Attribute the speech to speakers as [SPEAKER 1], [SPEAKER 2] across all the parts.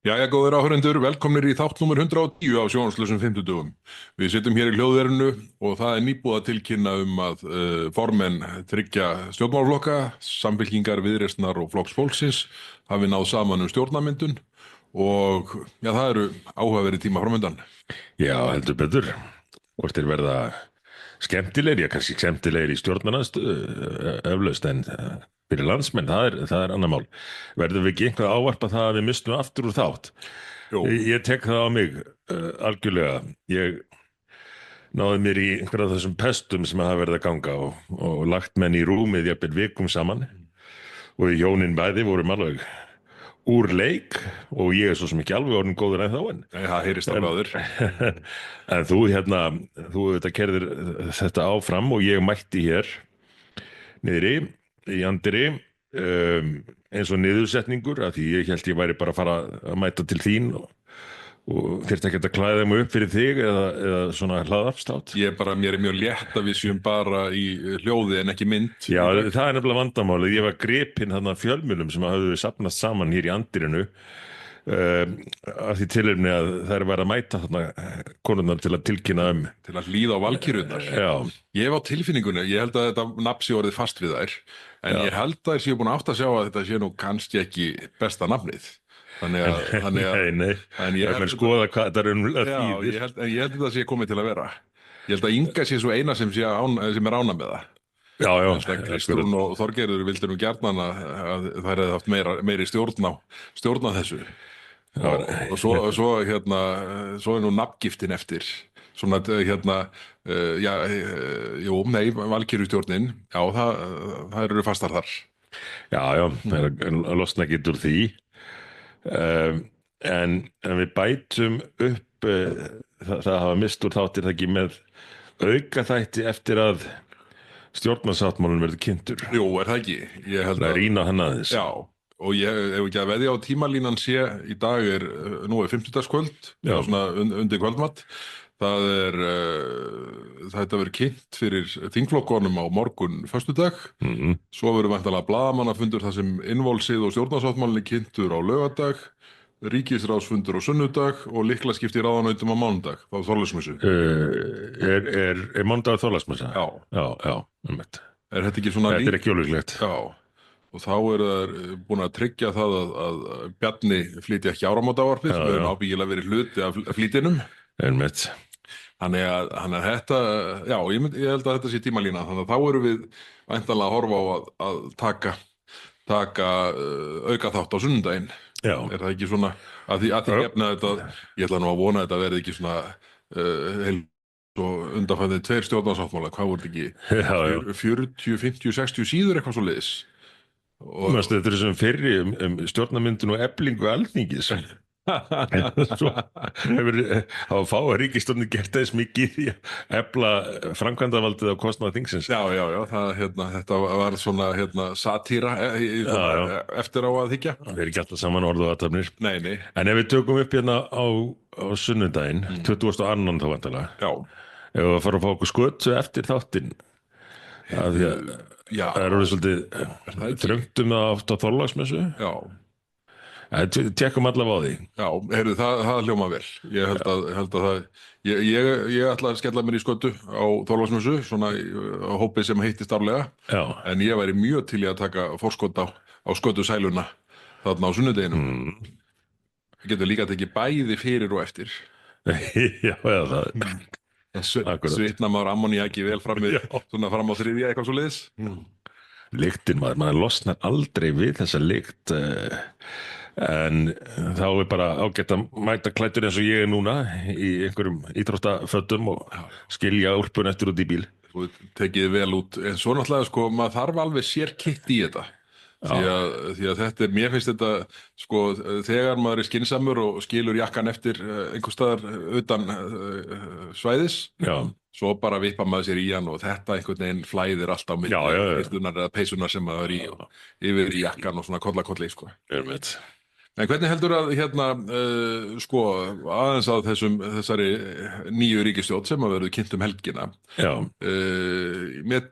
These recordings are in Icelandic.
[SPEAKER 1] Jæja, góðir áhörendur, velkomnir í þátt númer 110 á sjónvarpslausum fimmtudögum. Við sitjum hér í hljóðverinu og það er nýbúið að tilkynna að formenn tryggja stjórnmálaflokka, Samfylkingar, Viðreisnar og Flokks fólksins hafi náð saman stjórnarmyndun og já, það eru áhugaverðir tíma framöndan.
[SPEAKER 2] Já, heldur betur. Hvort þeir verða skemmtilegir, já kannski skemmtilegir í stjórnarnaðstöðu, eflaust en fyrir landsmenn, það er annað mál. Verðum við ekki einhvað að ávarpa það að við mistum aftur úr þátt?
[SPEAKER 1] Jú.
[SPEAKER 2] Ég tek það á mig algjörlega. Ég náði mér í einhverja af þessum pestum sem hafa verið að ganga og lagt menn í rúmið jafnvel vikum saman og við hjónin bæði vorum alveg úr leik og ég er svo sem ekki alveg orðinn góður en þá en.
[SPEAKER 1] Nei, það heyrist alveg áður.
[SPEAKER 2] En þú þetta kerðir þetta áfram og ég mætti hér niðri í Andri eins og niðursetningur af því ég held ég væri bara að fara að mæta til þín og þyrfti ekki að klæða mig upp fyrir þig eða svona hlaðarpstátt.
[SPEAKER 1] Mér er mjög létt að við séum bara í hljóði en ekki mynd.
[SPEAKER 2] Já, það er nefnilega vandamálið. Ég var gripinn þarna fjölmiðlum sem hafðu safnast saman hér í Andirinu af því tilefni að þær væru að mæta þarna konurnar til að tilkynna
[SPEAKER 1] til að hlýða á valkyrjurnar.
[SPEAKER 2] Já.
[SPEAKER 1] Ég hef á tilfinningunni, ég held að þetta nafn sé orðið fast við þær en
[SPEAKER 2] Já.
[SPEAKER 1] ég held að þær séu búin að átta að sjá að þetta sé nú kannski ekki besta nafnið. Þannig að
[SPEAKER 2] Nei,
[SPEAKER 1] en ég
[SPEAKER 2] held að skoða hvað þetta er
[SPEAKER 1] ég held að þetta sé komið til að vera. Ég held að Inga sé svo eina sem er ána með það.
[SPEAKER 2] Já.
[SPEAKER 1] Kristrún og Þorgerður vildu nú gjarnan að þær hefði haft meiri stjórn á þessu. Og svo er nú nafngiftin eftir. Svona valkyrjustjórnin, já, það eru fastar þar.
[SPEAKER 2] Já, það losna ekki úr því. En við bætum upp það hafa mist úr þáttir það ekki með aukaþætti eftir að stjórnarsáttmálinn verður kynntur.
[SPEAKER 1] Jú, er það ekki? Ég held
[SPEAKER 2] að rýna hann aðeins.
[SPEAKER 1] Já, og ég hef ekki að veðja á tímalínan sé í dag nú er fimmtudagskvöld, svona undir kvöldmatt. Þetta verður kynnt fyrir þingflokkunum á morgun föstudag. Svo verður væntanlega blaðamannafundur þar sem innvolsið og stjórnarsáttmálinni kynntur á laugardag, ríkisráðsfundur á sunnudag og lyklaskipti í ráðunautum á mánudag á Þorláksmessu.
[SPEAKER 2] Er mánudag Þorláksmessa? Já.
[SPEAKER 1] Er þetta ekki svona
[SPEAKER 2] Þetta er ekki ólíklegt.
[SPEAKER 1] Já. Og þá þær búin að tryggja það að Bjarni flytji ekki áramótavarpið, sem hefur ábyggilega verið hluti af flýtinum.
[SPEAKER 2] Einmitt.
[SPEAKER 1] Þannig að þetta, já, ég held að þetta sé tímalína, þannig að þá erum við væntanlega að horfa á að taka auka þátt á sunnudaginn.
[SPEAKER 2] Já.
[SPEAKER 1] Er það ekki svona, að því gefna þetta, ég ætla nú að vona að þetta verði ekki svona og undanfæðið 2 stjórnarsáttmála, hvað voru þetta ekki? 40, 50, 60 síður eitthvað svo leiðis.
[SPEAKER 2] Þetta er sem fyrri stjórnarmyndun og eflingu Alþingis. Svo hafa fáa ríkisstjórnir gert þess mikið í að efla framkvæmdavaldið á kostnað þingsins.
[SPEAKER 1] Já, þetta var svona satíra eftir á að þykja.
[SPEAKER 2] Það er ekki alltaf saman orð og athafnir.
[SPEAKER 1] Nei.
[SPEAKER 2] En ef við tökum upp hérna á sunnudaginn, 22. þá vantarlega.
[SPEAKER 1] Já.
[SPEAKER 2] Ef við fara að fá okkur skötu eftir þáttinn. Það er orðið svolítið þröngt það átt á Þorláksmessu.
[SPEAKER 1] Já.
[SPEAKER 2] Tjekkum allavega á því.
[SPEAKER 1] Já, heyrðu, það hljóma vel. Ég held að það, ég ætla að skella mér í skötu á Þorláksmessu, svona á hópi sem hittist árlega. Já. En ég væri mjög til í að taka forskot á skötu sæluna þarna á sunnudeginum. Við getum líka tekið bæði fyrir og eftir.
[SPEAKER 2] Já, það
[SPEAKER 1] svitna maður ammoníaki vel fram á þriðja eitthvað svo leiðis.
[SPEAKER 2] Lyktin, maður losnar aldrei við þessa lykt en þá er bara ágætt að mæta klæddur eins og ég er núna í einhverjum íþróttafötum og skilja úlpun eftir út í bíl.
[SPEAKER 1] Þú tekið vel út, en svo náttúrulega sko, maður þarf alveg sér kitt í þetta. Því að þetta mér finnst þetta, sko, þegar maður er skynsamur og skilur jakkan eftir einhvers staðar utan svæðis, svo bara vippa maður sér í hann og þetta einhvern veginn flæðir allt á milli eða peysunar sem maður er yfir í jakkan og svona kollakolli, sko. En hvernig heldur að sko, aðeins að þessari nýju ríkisstjórn sem að verður kynnt helgina. Ég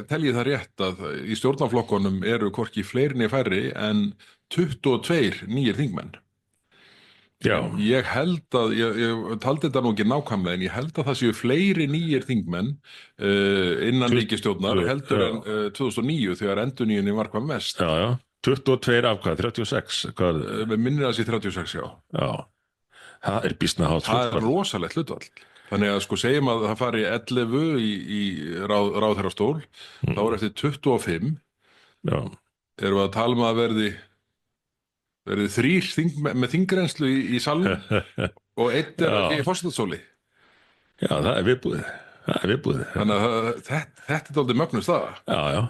[SPEAKER 1] telji það rétt að í stjórnarflokkunum eru hvorki fleiri né færri en 22 nýir þingmenn.
[SPEAKER 2] Já,
[SPEAKER 1] En ég held að, ég taldi þetta nú ekki nákvæmlega, en ég held að það séu fleiri nýjir þingmenn innan ríkisstjórnar heldur en 2009 þegar endurnýjunin var hvað mest.
[SPEAKER 2] já, 22 af hvað, 36 hvað,
[SPEAKER 1] Með minnir að sé 36, já.
[SPEAKER 2] já, það er býsna hátt
[SPEAKER 1] Það er
[SPEAKER 2] hlutfall.
[SPEAKER 1] rosalegt hlutfall. Þannig að sko segjum að það fari 11 í ráðherrastól, þá er eftir 25,
[SPEAKER 2] Já,
[SPEAKER 1] erum við að tala að verði 3 með þingrenslu í salnum og 1
[SPEAKER 2] Já.
[SPEAKER 1] í forsetastóli.
[SPEAKER 2] já, það er viðbúið. Það er viðbúið.
[SPEAKER 1] Þannig að þetta er dálítið mögnuð staða.
[SPEAKER 2] Já, já.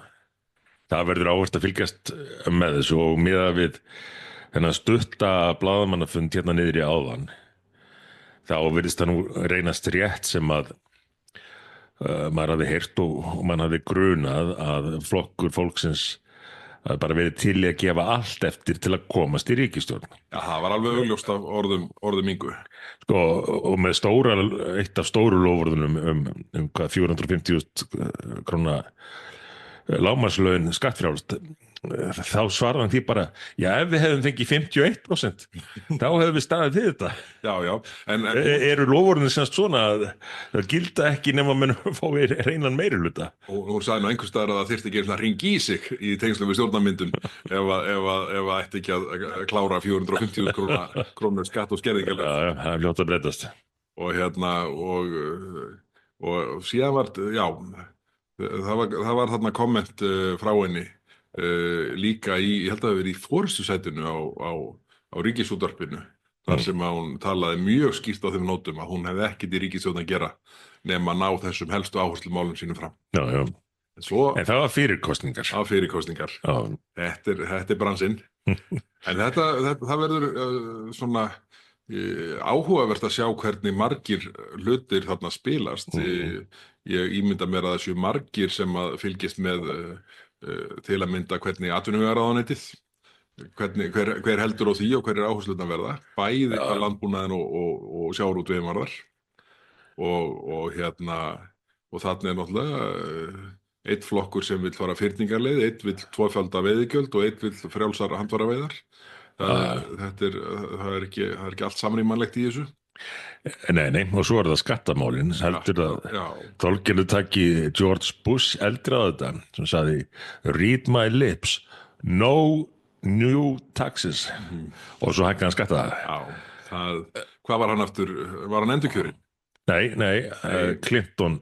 [SPEAKER 2] Það verður áherslu að fylgjast með þessu og miðað við þennan stutta blaðamannafund hérna niður í áðan. Þá virðist það nú reynast rétt sem að maður hafði heyrt og mann hafði grunað að flokkur fólksins að bara verið til í að gefa allt eftir til að komast í ríkisstjórn.
[SPEAKER 1] Já, það var alveg augljóst af orðum Ingu.
[SPEAKER 2] Sko, og með eitt af stóru lofurðunum um hvað 450.000 króna lágmarkslaun skattfrjálst, þá svarði hann því bara, já, ef við hefðum fengið 51%, þá hefðum við staðið við þetta.
[SPEAKER 1] Já, já. En
[SPEAKER 2] Eru lofurðin semst svona að það gilda ekki nema menn fái reynan meirihluta?
[SPEAKER 1] og hún sagði nú einhvers staðar að það þyrfti ekki að ringi í sig í tengslum við stjórnarmyndun ef ætti ekki að klára 450.000 krónur skatt og skerðingar.
[SPEAKER 2] Já, það er fljótt að breytast.
[SPEAKER 1] Og síðan var, já, það var þarna komment frá henni líka ég held að það hafi verið í forystusætinu á Ríkisútvarpinu, þar sem að hún talaði mjög skýrt á þeim nótum að hún hefði ekkert í ríkisstjórn að gera nema að ná þessum helstu áherslumálum sínum fram.
[SPEAKER 2] Já, já. En það var fyrir kosningar.
[SPEAKER 1] Á fyrir kosningar.
[SPEAKER 2] Já.
[SPEAKER 1] Þetta er bransinn. En það verður svona áhugavert að sjá hvernig margir hlutir þarna spilast. Ég ímynda mér að þessu margir sem að fylgist með til að mynda hvernig atvinnuvegaráðuneytið, hver heldur á því og hver áherslurnar verða, bæði hvað landbúnaðinn og sjávarútveginn varðar. Og þarna er náttúrulega einn flokkur sem vill fara fyrningarleið, einn vill tvöfalda veiðigjöld og einn vill frjálsar handfæraveiðar. Það er ekki allt samrýmanlegt í þessu.
[SPEAKER 2] Nei, og svo er það skattamálin. Heldur að Þolgerður taki George Bush eldri á þetta, sem sagði, read my lips, no new taxes. Og svo hækkaði hann skatta það.
[SPEAKER 1] Já, hvað var hann aftur? Var hann endurkjörinn?
[SPEAKER 2] Nei, Clinton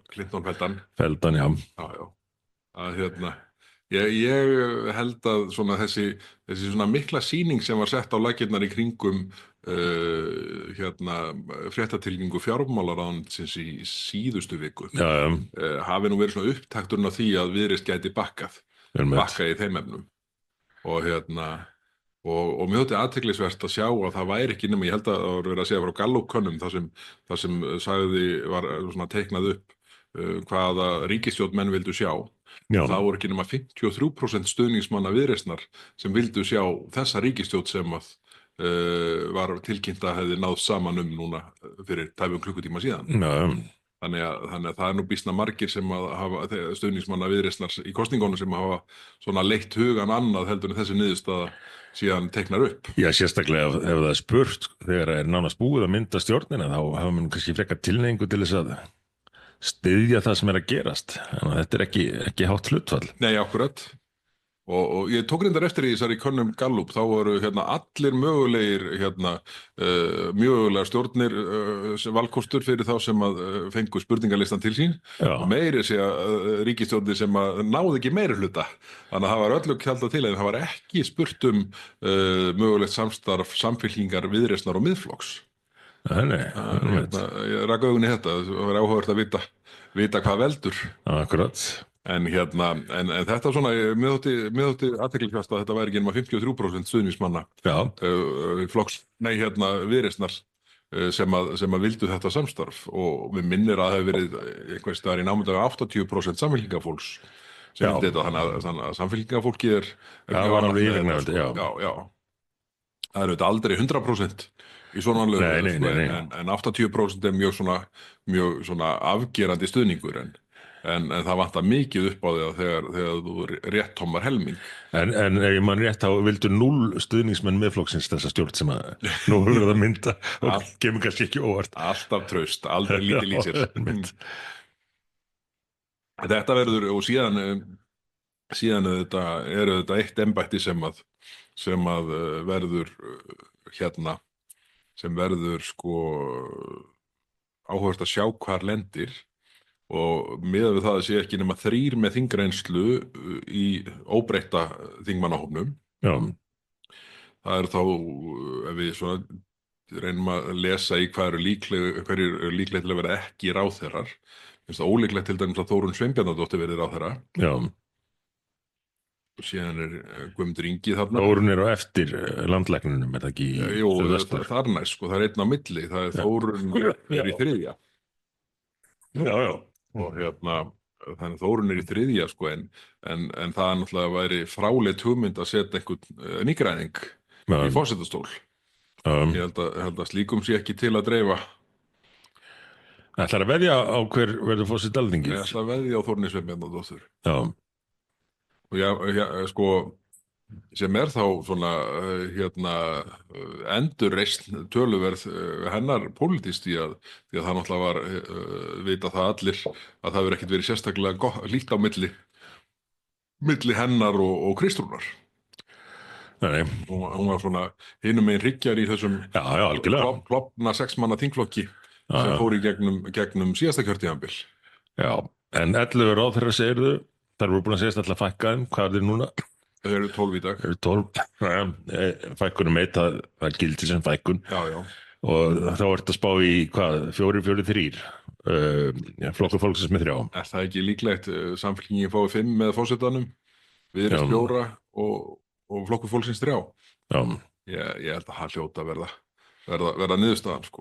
[SPEAKER 2] feldan, já.
[SPEAKER 1] Já. Ég held að svona þessi svona mikla sýning sem var sett á laggirnar í kringum fréttatilkynningu fjármálaráðuneytisins í síðustu viku hafi nú verið svona upptakturinn af því að Viðreisn gæti bakkað í þeim efnum og mér þótti athyglisvert að sjá að það væri ekki nema, ég held að það var verið að segja frá Gallup-könnun þar sem var svona teiknað upp hvaða ríkisstjórn menn vildu sjá. Það voru ekki nema 53% stuðningsmanna Viðreisnar sem vildu sjá þessa ríkisstjórn sem að var tilkynnt að hefði náð saman núna fyrir tæpum klukkutíma síðan. Þannig að það er nú býsna margir sem að hafa stuðningsmanna Viðreisnar í kosningunum sem hafa svona leitt hugan annað heldur en þessi niðurstaða síðan teiknar upp. Já,
[SPEAKER 2] sérstaklega ef það er spurt þegar það er nánast búið að mynda stjórnina, þá hafa mann kannski frekar tilhneigingu til þess að styðja það sem er að gerast. Þannig að þetta er ekki hátt hlutfall.
[SPEAKER 1] Nei, akkurat. Og ég tók reyndar eftir í þessari könnun Gallup, þá voru allir mögulegar stjórnir valkostur fyrir þá sem að fengu spurningalistan til sín. Og meiri sé að ríkisstjórnir sem að náðu ekki meirihluta. Þannig að það var öllu kjaldað til en það var ekki spurt mögulegt samstarf Samfylkingar, Viðreisnar og Miðflokks.
[SPEAKER 2] Nei.
[SPEAKER 1] Ég rak augun í þetta, það var áhugavert að vita hvað veldur.
[SPEAKER 2] Akkurat.
[SPEAKER 1] En þetta svona, mér þótti athyglisvert að þetta væri ekki nema 53% stuðningsmanna Viðreisnar sem að vildu þetta samstarf og við minnir að það hefur verið einhvers staðar í námunda 80% samfylkingafólks sem vildi þetta, þannig að samfylkingafólki
[SPEAKER 2] það var alveg yfirgnæfandi,
[SPEAKER 1] já. Það er auðvitað aldrei 100% í svona lögum, en 80% er mjög svona afgerandi stuðningur en það vantar mikið upp á því að þegar þú rétt tómar helming.
[SPEAKER 2] En ef ég man rétt þá vildu 0 stuðningsmenn Miðflokksins þessa stjórn sem að nú er verið að mynda og kemur kannski ekki óvart.
[SPEAKER 1] Alltaf traust, aldrei lítil í sér.
[SPEAKER 2] Já, einmitt.
[SPEAKER 1] Þetta verður, og síðan þetta eitt embætti sem að verður hérna, sem verður sko áhugavert að sjá hvar lendir, og miðað við það að sé ekki nema 3 með þingreynslu í óbreytta þingmannahópnum.
[SPEAKER 2] Já,
[SPEAKER 1] Það er þá, ef við svona reynum að lesa í hverju er líkleg til að vera ekki ráðherrar. Finnst það ólíklegt til dæmis að Þórunn Sveinbjarnardóttir verði ráðherra.
[SPEAKER 2] já.
[SPEAKER 1] Og síðan er Guðmundur Ingi þarna.
[SPEAKER 2] Þórunn er á eftir landlækninum, er það ekki í
[SPEAKER 1] Jú,
[SPEAKER 2] Suðvestur?
[SPEAKER 1] það er næst, sko, það er einn á milli. Það er Þórunn er í 3.
[SPEAKER 2] Já, já.
[SPEAKER 1] Og þannig Þórunn er í 3, sko, en það náttúrulega væri fráleit hugmynd að setja einhvern nýgræðing í forsetastól. Ég held að slíkum sé ekki til að dreifa.
[SPEAKER 2] Ætlar að veðja á hver verður forseti
[SPEAKER 1] Ég
[SPEAKER 2] Alþingis?
[SPEAKER 1] ætla að veðja á Þórunni Sveinbjarnardóttur.
[SPEAKER 2] Já,
[SPEAKER 1] Og sko, sem er þá svona endurreisn töluverð hennar pólitískt, því að það náttúrulega var vita það allir að það hefur ekkert verið sérstaklega líkt á milli hennar og Kristrúnar.
[SPEAKER 2] nei,
[SPEAKER 1] Hún var svona hinum megin hryggjar í þessum
[SPEAKER 2] já, algjörlega.
[SPEAKER 1] klofna 6 manna þingflokki sem fór í gegnum síðasta kjörtímabil.
[SPEAKER 2] Já, en 11 ráðherrar segirðu, þar voru búin að segja alltaf fækkaðum, hvað er þið núna?
[SPEAKER 1] Þau eru 12 í dag.
[SPEAKER 2] Það eru 12, fækkunum eitt, það gildi sem fækkun.
[SPEAKER 1] Já.
[SPEAKER 2] Og þá ertu að spá í hvað, 4-4-3, flokkur fólksins með 3.
[SPEAKER 1] Er það ekki líklegt? Samfylkingin fái 5 með forsetanum, Viðreisn 4 og flokkur fólksins 3.
[SPEAKER 2] Já,
[SPEAKER 1] Ég held að það hljóta að verða niðurstaðan, sko.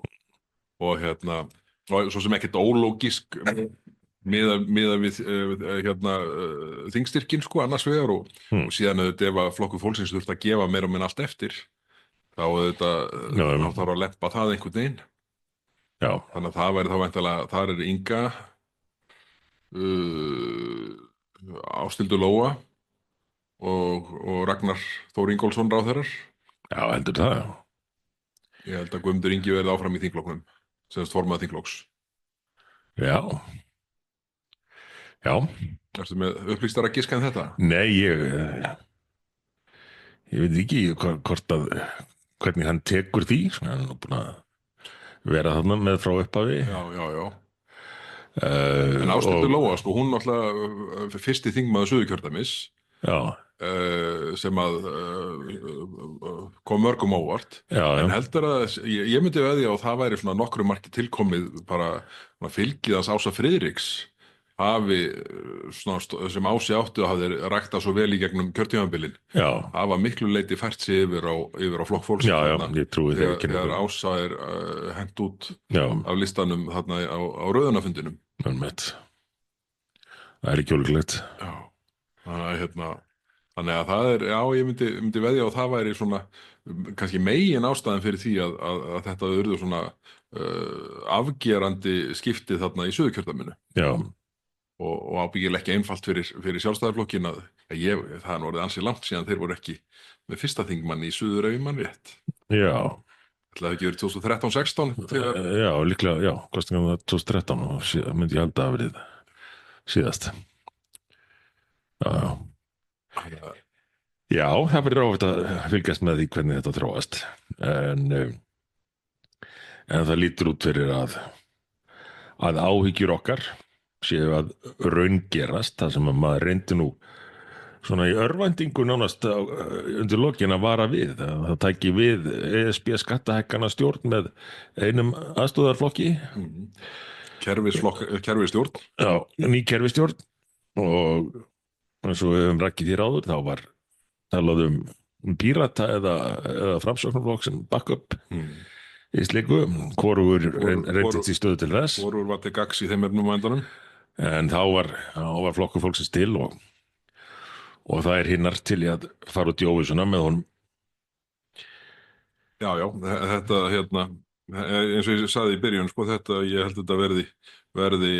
[SPEAKER 1] Og og svo sem ekkert ólógísk miðað við þingstyrkin, sko, annars vegar, og síðan auðvitað ef að flokkur fólksins þurft að gefa meira og minna allt eftir, þá auðvitað þarf að lempa það einhvern veginn.
[SPEAKER 2] já,
[SPEAKER 1] Þannig að það væri þá væntanlega, þar er Inga, Ásthildur Lóa og Ragnar Þór Ingólfsson ráðherrar.
[SPEAKER 2] já, heldur það.
[SPEAKER 1] Ég held að Guðmundur Ingi verði áfram í þingflokknum, sem formað þingflokks.
[SPEAKER 2] Já, já,
[SPEAKER 1] Ertu með upplýstara giska en þetta?
[SPEAKER 2] nei, ég veit ekki hvernig hann tekur því, hann er nú búin að vera þarna með frá upphafi.
[SPEAKER 1] Já. En Ásthildur Lóa, sko, hún náttúrulega fyrsti þingmaður Suðurkjördæmis,
[SPEAKER 2] Já,
[SPEAKER 1] sem að kom mörgum óvart.
[SPEAKER 2] já,
[SPEAKER 1] En
[SPEAKER 2] já,
[SPEAKER 1] heldur að, ég myndi veðja og það væri svona nokkru marki tilkomið bara fylgið hans Ása Friðriks hafi svona, sem Ási átti og hafði ræktað svo vel í gegnum kjörtímabilin,
[SPEAKER 2] já,
[SPEAKER 1] hafa miklu leyti fært sig yfir á flokk fólksins
[SPEAKER 2] já,
[SPEAKER 1] þarna,
[SPEAKER 2] ég trúi þegar ekki
[SPEAKER 1] þegar Ása er hent út
[SPEAKER 2] Já,
[SPEAKER 1] af listanum þarna á rauðanafundinum.
[SPEAKER 2] það er ekki ólíklegt.
[SPEAKER 1] Já, þannig að það er, já, ég myndi veðja og það væri svona kannski megin ástæðan fyrir því að þetta urðu svona afgerandi skipti þarna í Suðurkjördæminu,
[SPEAKER 2] Já,
[SPEAKER 1] og ábyggilega ekki einfalt fyrir Sjálfstæðisflokkin að það er nú orðið ansi langt síðan þeir voru ekki með fyrsta þingmann í Suður, ef ég man rétt.
[SPEAKER 2] já,
[SPEAKER 1] Það hefði ekki verið 2013-16 þegar
[SPEAKER 2] já, líklega, já, kostingum það 2013 og myndi ég halda að verið síðast. Já, já, það verður áfætt að fylgjast með því hvernig þetta þróast. En það lítur út fyrir að áhyggjur okkar séu að raungerast, það sem að maður reyndi nú svona í örvæntingu nánast undir lokin að vara við. Það tæki við ESB skattahækkana stjórn með einum aðstóðarflokki.
[SPEAKER 1] kerfisstjórn.
[SPEAKER 2] Já, ný kerfisstjórn, og eins og við höfum rakið hér áður, þá var talað um Pírata eða Framsóknarflokk sem backup í slíku. Hvorugur reyndist í stöðu til þess.
[SPEAKER 1] Hvorugur var til gagns í þeim efnum á endanum.
[SPEAKER 2] En þá var flokkur fólksins til, og það er hinnar til í að fara út í óvissuna með honum.
[SPEAKER 1] Já, þetta eins og ég sagði í byrjun, sko, þetta, ég held að þetta verði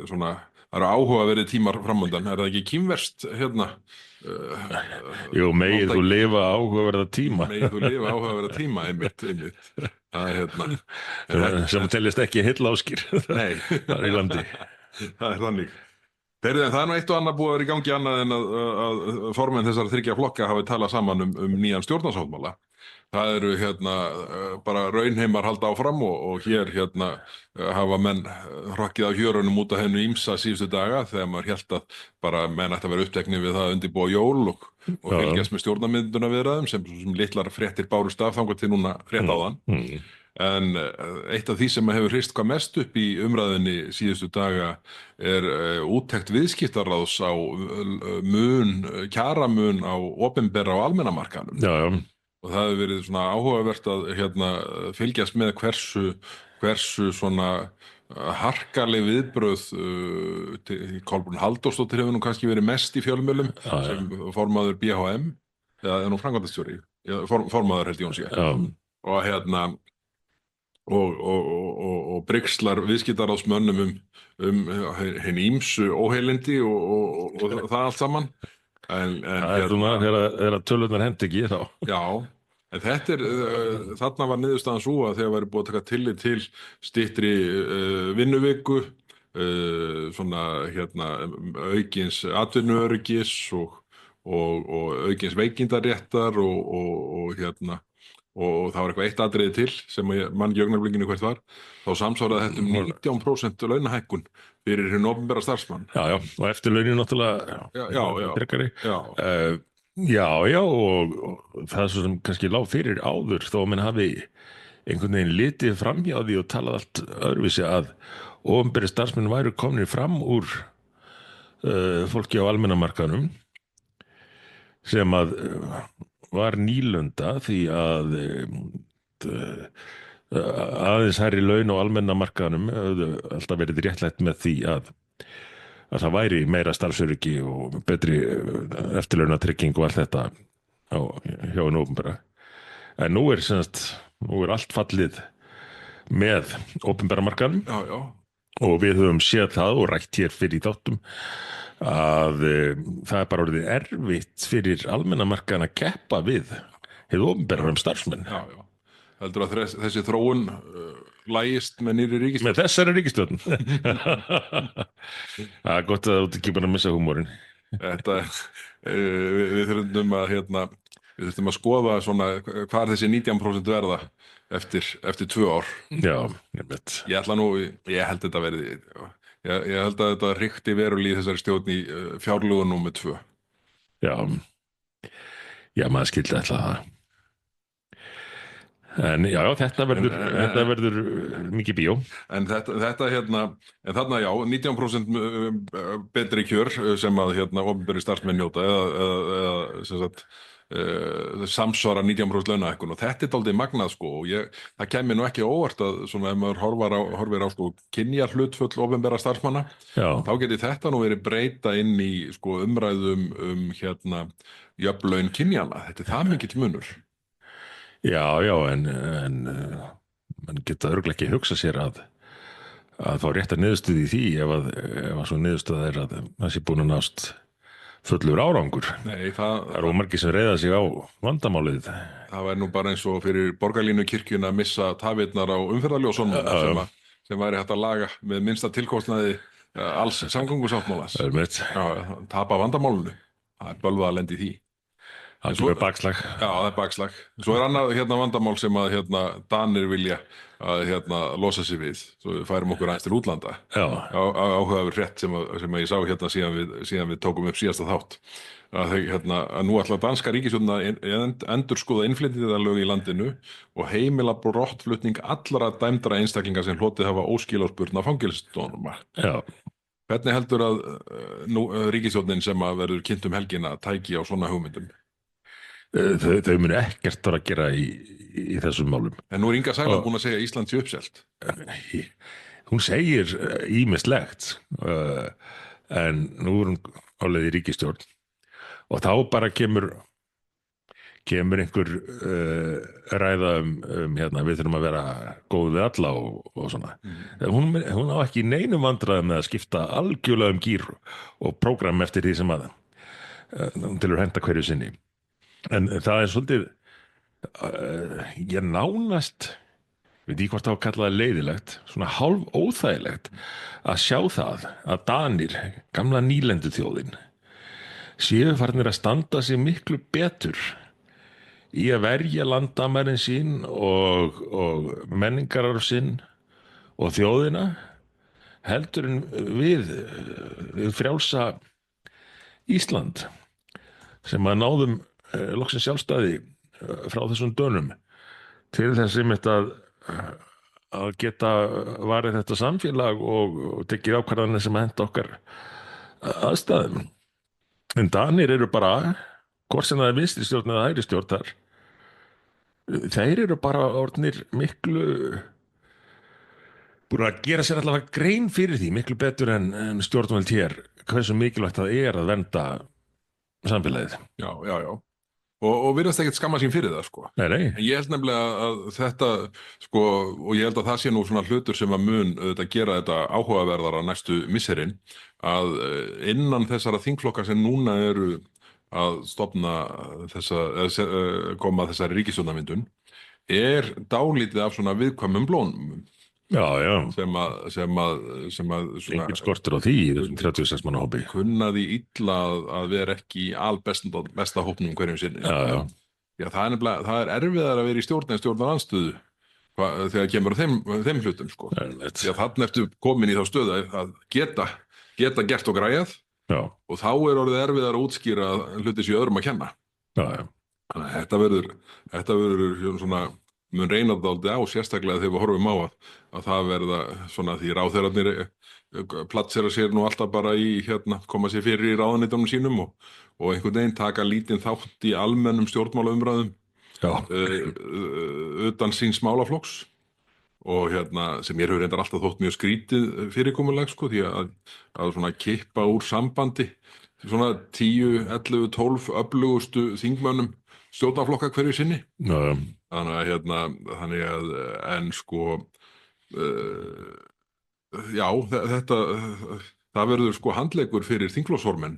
[SPEAKER 1] svona það eru áhugaverðir tímar framundan. Er það ekki kínverskt hérna?
[SPEAKER 2] Jú, megið þú lifa áhugaverða tíma.
[SPEAKER 1] Megið þú lifa áhugaverða tíma, einmitt. Það er
[SPEAKER 2] sem teljast ekki heillaáskir
[SPEAKER 1] Nei.
[SPEAKER 2] þar í landi.
[SPEAKER 1] Það er þannig. Það er nú eitt og annað búið að vera í gangi annað en að formenn þessara 3 flokka hafi talað saman um nýjan stjórnarsáttmála. Það eru bara raunheimar halda áfram og hér hafa menn hrokkið af hjörunum út af hennu ýmsa síðustu daga þegar maður hélt að bara menn ætti að vera uppteknir við það að undirbúa jól og fylgjast með stjórnarmyndunarviðræðum sem litlar fréttir bárust af þangað til núna rétt áðan. En eitt af því sem hefur hrist hvað mest upp í umræðinni síðustu daga er úttekt viðskiptaráðs á kjaramun á opinbera og almenna markaðnum.
[SPEAKER 2] Já.
[SPEAKER 1] Og það hefur verið svona áhugavert að fylgjast með hversu svona harkaleg viðbrögð Kolbrún Halldórsdóttir hefur nú kannski verið mest í fjölmiðlum sem formaður BHM eða nú framkvæmdastjóri, formaður held ég hún sé. Og brigslar viðskiptaráðsmönnum hinn ýmsu óheilindi og það allt saman.
[SPEAKER 2] Það er svona þegar tölurnar hendi ekki þá.
[SPEAKER 1] Já, en þarna var niðurstaðan sú að þegar væri búið að taka tillit til styttri vinnuviku, svona aukins atvinnuöryggis og aukins veikindaréttar og það var eitthvað eitt atriði til sem ég man ekki augnablikinu hvert var, þá samsvaraði þetta 19% launahækkun fyrir hinn opinbera starfsmann.
[SPEAKER 2] Já, og eftirlaunin náttúrulega frekari. Já, og það svo sem kannski lá fyrir áður þó að menn hafi einhvern veginn litið framhjá því og talað allt öðruvísi að opinberi starfsmenn væru komnir fram úr fólki á almenna markaðnum sem að var nýlunda því að aðeins hærri laun á almenna markaðnum höfðu alltaf verið réttlætt með því að það væri meira starfsöryggi og betri eftirlaunatrygging og allt þetta hjá hinu opinbera. En nú er allt fallið með opinbera markaðnum.
[SPEAKER 1] Já.
[SPEAKER 2] Og við höfum séð það og rætt hér fyrir í þáttum að það er bara orðið erfitt fyrir almenna markaðan að keppa við hið opinbera starfsmenn.
[SPEAKER 1] Já. Heldur að þessi þróun lægist með nýrri ríkisstjórn?
[SPEAKER 2] Með þessari ríkisstjórn. Það er gott að þú ekki bara missa húmórinn.
[SPEAKER 1] Við þurfum að skoða svona hvað þessi 19% verða eftir 2 ár.
[SPEAKER 2] Já, nefnt.
[SPEAKER 1] Ég held þetta verði, ég held að þetta ríkti verulega í þessari stjórn í fjárlögum númer 2.
[SPEAKER 2] Já, maður skildi ætla það. En já, þetta verður mikið bíó.
[SPEAKER 1] En en þarna 19% betri kjör sem að opinberir starfsmenn njóta eða sem sagt samsvara 19% launahækkun og þetta er dálítið magnað sko og það kemur nú ekki óvart að svona ef maður horfir á sko kynjahlutföll opinberra starfsmanna þá geti þetta nú verið breyta inn í sko umræðum jöfn laun kynjana. Þetta er það mikill munur.
[SPEAKER 2] Já, en mann geta örugglega ekki hugsa sér að fá rétta niðurstöðu í því ef að svo niðurstöða er að það sé búin að nást fullur árangur.
[SPEAKER 1] Nei,
[SPEAKER 2] það er ómargir sem reiða sig á vandamálið.
[SPEAKER 1] Það væri nú bara eins og fyrir Borgarlínukirkjuna að missa tafirnar á umferðarljósunum sem væri hægt að laga með minnsta tilkostnaði alls samgöngusáttmálans. Tapa vandamálinu. Það er bölvað að lenda í því.
[SPEAKER 2] Það er bakslag. Já,
[SPEAKER 1] það er bakslag. Svo er annað vandamál sem að Danir vilja að losa sig við. Svo við færum okkur aðeins til útlanda. Áhugaverð frétt sem ég sá síðan við tókum upp síðasta þátt. Að nú ætla danska ríkisstjórnin að endurskoða innflytjendalög í landinu og heimila brottflutning allra dæmdra einstaklinga sem hlotið hafa óskilorðsbundna fangelsisdóma. Hvernig heldur að ríkisstjórnin sem að verður kynnt helgina tæki á svona hugmyndum?
[SPEAKER 2] Þau munu ekkert þar að gera í þessum málum.
[SPEAKER 1] En nú er Inga Sæland búin að segja að Ísland sé uppselt.
[SPEAKER 2] Hún segir ýmislegt en nú er hún á leið í ríkisstjórn og þá bara kemur kemur einhver ræða hérna, við þurfum að vera góð við alla og svona. Hún á ekki neinum vandræðum með að skipta algjörlega gír og prógram eftir því sem að til að henda hverju sinni. En það svolítið, ég nánast, veit ég hvort það var kallað leiðilegt, svona hálf óþægilegt að sjá það að Danir, gamla nýlendu þjóðin, séu farnir að standa sig miklu betur í að verja landamærin sín og menningararf sinn og þjóðina heldur en við frjálsa Ísland sem að náðum loksins sjálfstæði frá þessum Dönum til þess einmitt að geta varið þetta samfélag og tekið ákvarðanir sem henta okkar aðstæðum. En Danir eru bara, hvort sem það er vinstri stjórn eða hægri stjórn þar, þeir eru bara orðnir miklu búin að gera sér allavega grein fyrir því miklu betur en stjórnvöld hér hversu mikilvægt það er að vernda samfélagið.
[SPEAKER 1] Já. Og virðast ekkert skamma sín fyrir það, sko.
[SPEAKER 2] Nei.
[SPEAKER 1] En ég held nefnilega að þetta, sko, og ég held að það sé nú svona hlutur sem að mun auðvitað gera þetta áhugaverðara næstu misserin, að innan þessara þingflokka sem núna eru að stofna koma þessari ríkisstjórnarmyndun, er dálítið af svona viðkvæmum blónum.
[SPEAKER 2] Já.
[SPEAKER 1] Sem að svona,
[SPEAKER 2] engin skortur á því í þessum 36 manna hópi.
[SPEAKER 1] Kunnaði illa að vera ekki í albesta hópnum hverjum sinni. Já, það er nefnilega, það er erfiðar að vera í stjórn en stjórnarandstöðu þegar kemur á þeim hlutum, sko. Því að þarna ertu komin í þá stöðu að geta gert og græjað. Já. Og þá er orðið erfiðar að útskýra hluti sem öðrum að kenna. Já. Þannig að þetta verður svona mun reyna dálítið á, sérstaklega þegar við horfum á að það verða svona því ráðherrarnir platsera sér nú alltaf bara í koma sér fyrir í ráðuneytunum sínum og einhvern veginn taka lítinn þátt í almennum stjórnmálaumræðum utan síns málaflokks og sem mér hefur reyndar alltaf þótt mjög skrítið fyrirkomulag, sko, því að svona kippa úr sambandi svona 10, 11, 12 öflugustu þingmönnum stjórnarflokka hverju sinni. Já. Þannig að en sko já, það verður sko handleggur fyrir þingflokksformenn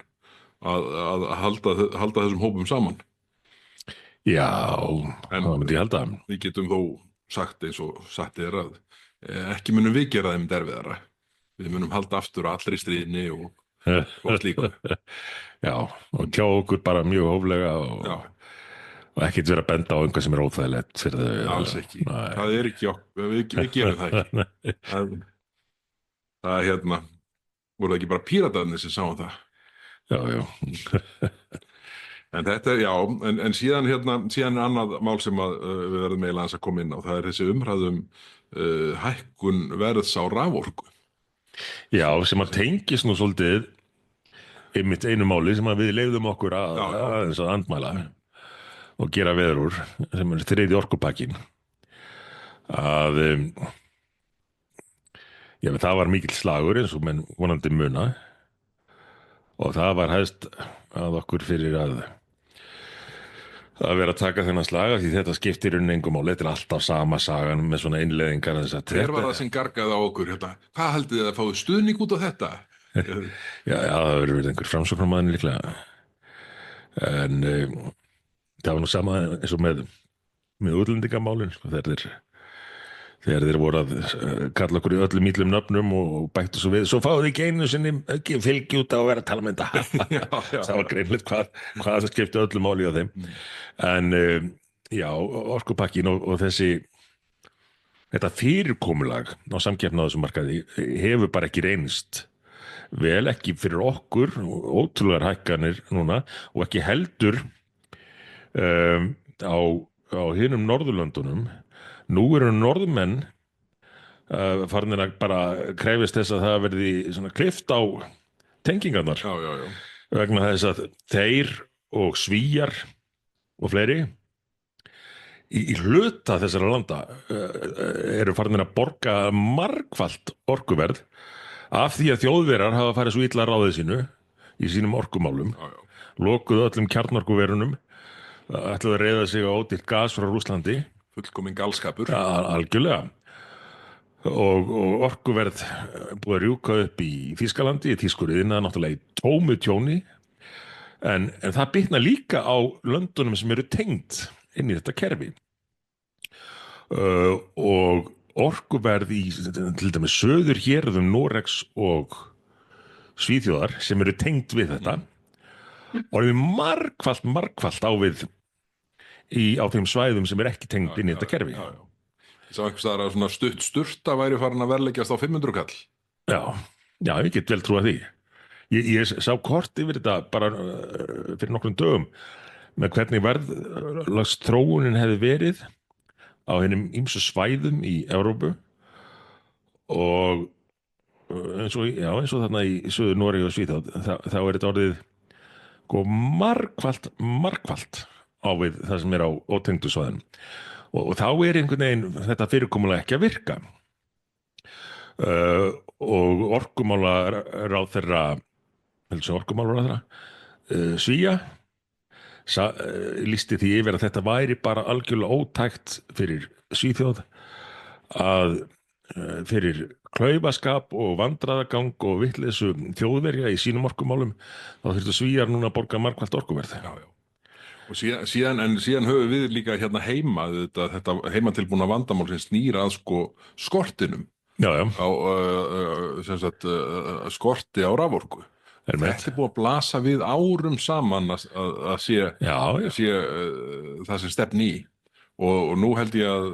[SPEAKER 1] að halda þessum hópum saman.
[SPEAKER 2] Já, það myndi ég halda.
[SPEAKER 1] Við getum þó sagt eins og sagt er að ekki munum við gera þeim erfiðara. Við munum halda aftur á allri stríðni og slíku.
[SPEAKER 2] Já, og tjá okkur bara mjög hóflega og ekkert vera að benda á einhvað sem er óþægilegt fyrir þau.
[SPEAKER 1] Alls ekki. Það er ekki við gerum það ekki. Það voru það ekki bara píratarnir sem sáum það.
[SPEAKER 2] Já.
[SPEAKER 1] En þetta en síðan er annað mál sem við verðum eiginlega að koma inn á. Það er þessi umræðum hækkun verðs á raforku.
[SPEAKER 2] Já, sem að tengist nú svolítið einmitt einu máli sem að við leyfðum okkur að andmæla og gera veður úr, sem er þriðji orkupakkin, að það var mikill slagur eins og menn vonandi muna og það var hæst að okkur fyrir að vera að taka þennan slag því þetta skiptir engum máli, þetta er alltaf sama sagan með svona innleiðingar.
[SPEAKER 1] Hver var það sem gargaði á okkur? Hvað haldið þið að fáið stuðning út á þetta?
[SPEAKER 2] Já, það verður verið einhver framsóknarmaður líklega. En það var nú sama eins og með útlendingamálin, sko, þegar þeir voru að kalla okkur í öllum illum nöfnum og bættu svo við, svo fáið ekki einu sinni ekki fylgi út á að vera að tala með þetta. Það var greinleitt hvað það skipti öllu máli á þeim. En já, orkupakkin og þetta fyrirkomulag á samkeppni á þessum markaði hefur bara ekki reynst vel, ekki fyrir okkur, ótrúlegar hækkanir núna og ekki heldur á hinum Norðurlöndunum. Nú eru Norðmenn farnir að bara krefjast þess að það verði svona klift á tengingarnar.
[SPEAKER 1] Já.
[SPEAKER 2] Vegna þess að þeir og Svíar og fleiri í hluta þessara landa eru farnir að borga margfalt orkuverð af því að Þjóðverjar hafa farið svo illa ráðið sínu í sínum orkumálum, lokuðu öllum kjarnorkuverunum ætluðu að reiða sig á ódýrt gas frá Rússlandi,
[SPEAKER 1] fullkomin galskapur.
[SPEAKER 2] algjörlega. Og orkuverð búið að rjúka upp í Þýskalandi, í Þýskuriðina, náttúrulega í tómu tjóni, en það bitna líka á löndunum sem eru tengd inn í þetta kerfi. Og orkuverð í til dæmis suðurhéruðum Noregs og Svíþjóðar sem eru tengd við þetta orðið margfalt á við á þeim svæðum sem er ekki tengd inn í þetta kerfi.
[SPEAKER 1] Já. Ég sá einhvers staðar að svona sturta væri farin að verðleggjast á 500 kall.
[SPEAKER 2] Já, ég get vel trúað því. Ég sá kort yfir þetta bara fyrir nokkrum dögum með hvernig verðlagsþróunin hefði verið á hinum ýmsu svæðum í Evrópu og eins og þarna í Suður Noregi og Svíþjóð þá er þetta orðið margfalt á við það sem er á ótengdu svæðum. Og þá er einhvern veginn þetta fyrirkomulag ekki að virka. Og orkumálaráðherra Svía lýsti því yfir að þetta væri bara algjörlega ótækt fyrir Svíþjóð að fyrir klaufaskap og vandræðagang og vitleysu þjóðverja í sínum orkumálum þá þurftu Svíar núna að borga margfalt orkuverð.
[SPEAKER 1] Já. Og síðan höfum við líka hérna heima þetta heimatilbúna vandamál sem snýr að skortinum á skorti á raforku. Þetta er búið að blasa við árum saman að sé það sem stefni í og nú held ég að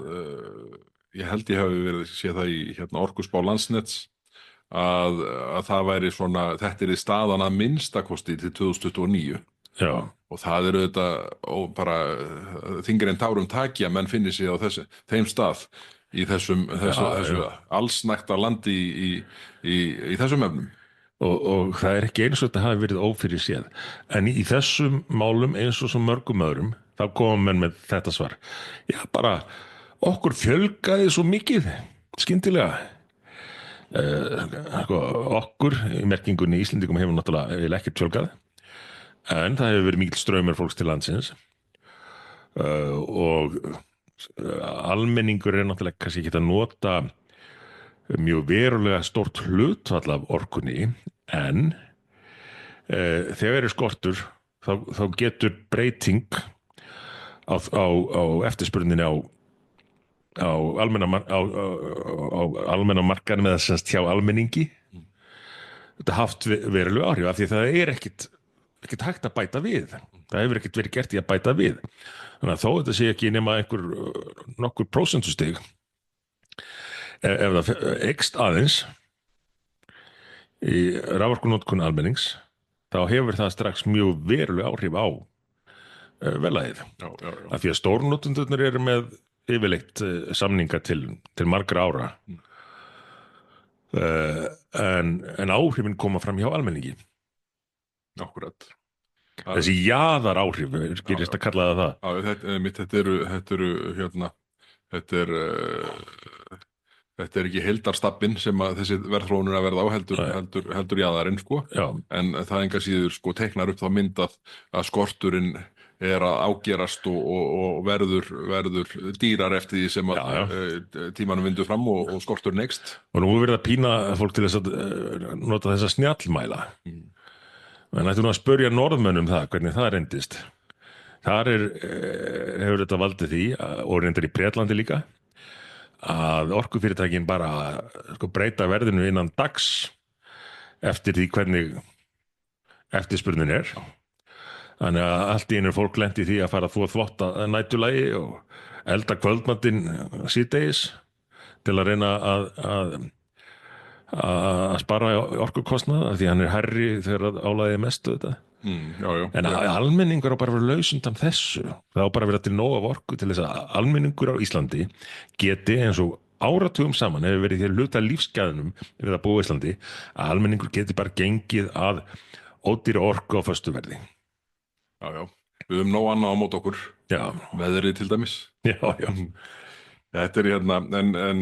[SPEAKER 1] ég hafi verið séð það í hérna orkuspá Landsnets að það væri svona þetta er staðan að minnstakosti til 2029.
[SPEAKER 2] Já.
[SPEAKER 1] Og það eru þetta bara þyngri en tárum taki að menn finni sig á þeim stað í þessu allsnægta landi í þessum efnum.
[SPEAKER 2] Og það er ekki eins og þetta hafi verið ófyrirséð. En í þessum málum eins og svo mörgum öðrum þá koma menn með þetta svar. Já, bara okkur fjölgaði svo mikið skyndilega. Okkur í merkingunni Íslendingum hefur náttúrulega ekkert fjölgað. En það hefur verið mikill straumur fólks til landsins og almenningur er náttúrulega kannski ekki að nota mjög verulega stórt hlutfall af orkunni en þegar er skortur þá getur breyting á eftirspurninni á almenna markaðnum eða semst hjá almenningi þetta haft verulega áhrif af því það er ekkit hægt að bæta við. Það hefur ekkert verið gert í að bæta við. Þannig að þó þetta sé ekki nema nokkur prósentustig ef það eykst aðeins í raforkunotkun almennings þá hefur það strax mjög veruleg áhrif á velagið. Af því að stórnotendurnir eru með yfirleitt samninga til margra ára en áhrifin koma fram hjá almenningi.
[SPEAKER 1] Akkurat.
[SPEAKER 2] Þessi jaðar áhrif, gerist að kalla það.
[SPEAKER 1] Þetta er ekki heildarstabbinn sem að þessi verðþróun er að verða á heldur jaðarinn en það enga síður teiknar upp þá mynd að skorturinn er að ágerast og verður dýrar eftir því sem að tímanum vindur fram og skorturinn eykst. Og
[SPEAKER 2] nú er verið að pína fólk til þess að nota þessa snjallmæla. En ættum nú að spyrja norðmönnum það, hvernig það reyndist. Þar hefur þetta valdið því, og reyndar í Bretlandi líka, að orkufyrirtækin bara breyta verðinu innan dags eftir því hvernig eftirspurnin er. Þannig að allt í einu fólk lenti því að fara að þvotta næturlagi og elda kvöldmatinn síðdegis til að reyna að spara orkukostnað af því hann er hærri þegar álagið er mest þetta. En almenningur á bara að vera laus undan þessu. Það á bara að vera til nóg af orku til þess að almenningur á Íslandi geti eins og áratugum saman hefur verið hér hluta lífsgæðunum við að búa í Íslandi að almenningur geti bara gengið að ódýra orku á föstu verði.
[SPEAKER 1] Já. Við höfum nóg annað á mót okkur.
[SPEAKER 2] Já.
[SPEAKER 1] Veðrið til dæmis.
[SPEAKER 2] Já.
[SPEAKER 1] Þetta er en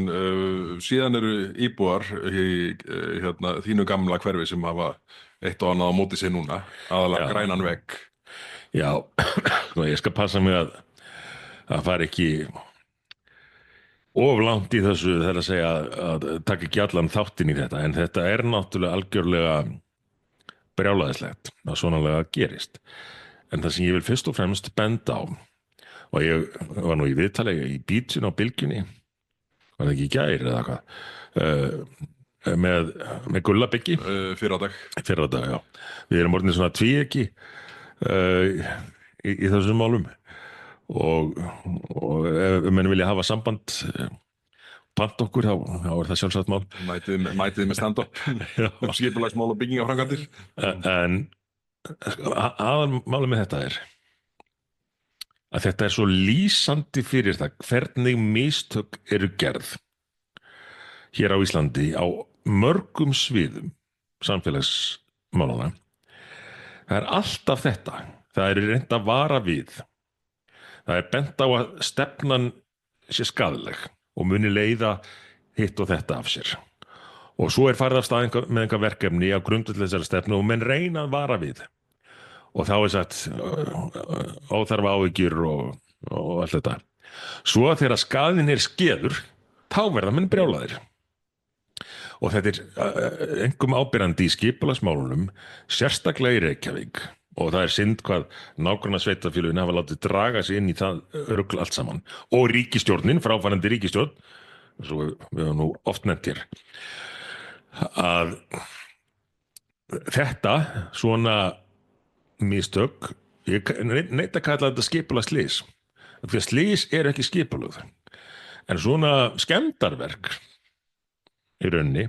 [SPEAKER 1] síðan eru íbúar í þínu gamla hverfi sem hafa eitt og annað á móti sig núna, aðalega grænan vegg.
[SPEAKER 2] Já, ég skal passa mig að fara ekki of langt í þessu, það er að segja að taka ekki allan þáttinn í þetta, en þetta er náttúrulega algjörlega brjálæðislegt að svonalega gerist. En það sem ég vil fyrst og fremst benda á, og ég var nú í viðtali í Bítinu á Bylgjunni, var það ekki í gær eða hvað, með Gulla Byggi
[SPEAKER 1] Fyrradag.
[SPEAKER 2] já. Við erum orðin svona tvíekki í þessum málum og ef menn vilja hafa samband pant okkur, þá er það sjálfsagt mál.
[SPEAKER 1] Mætið með stand-up og skipulagsmál og byggingaframkvæmdir.
[SPEAKER 2] En aðalmálið með þetta er að þetta er svo lýsandi fyrir það hvernig mistök eru gerð hér á Íslandi á mörgum sviðum samfélagsmálana. Það er alltaf þetta. Það er reynt að vara við. Það er bent á að stefnan sé skaðleg og muni leiða hitt og þetta af sér. Og svo er farið af stað með einhver verkefni á grundvelli þessari stefnu og menn reyna að vara við. Og þá er sagt óþarfa áhyggjur og allt þetta. Svo þegar skaðinn er skeður, þá verða menn brjálaðir. Og þetta er einkum áberandi í skipulagsmálunum, sérstaklega í Reykjavík. Og það er synd hvað nágrannasveitarfélögin hafa látið draga sig inn í það rugl allt saman. Og ríkisstjórnin, fráfarandi ríkisstjórn, svo við höfum nú oft nefnt hér, að þetta svona mistök, ég neita að kalla þetta skipulagsslys, því að slys er ekki skipulögð, en svona skemmdarverk í rauninni,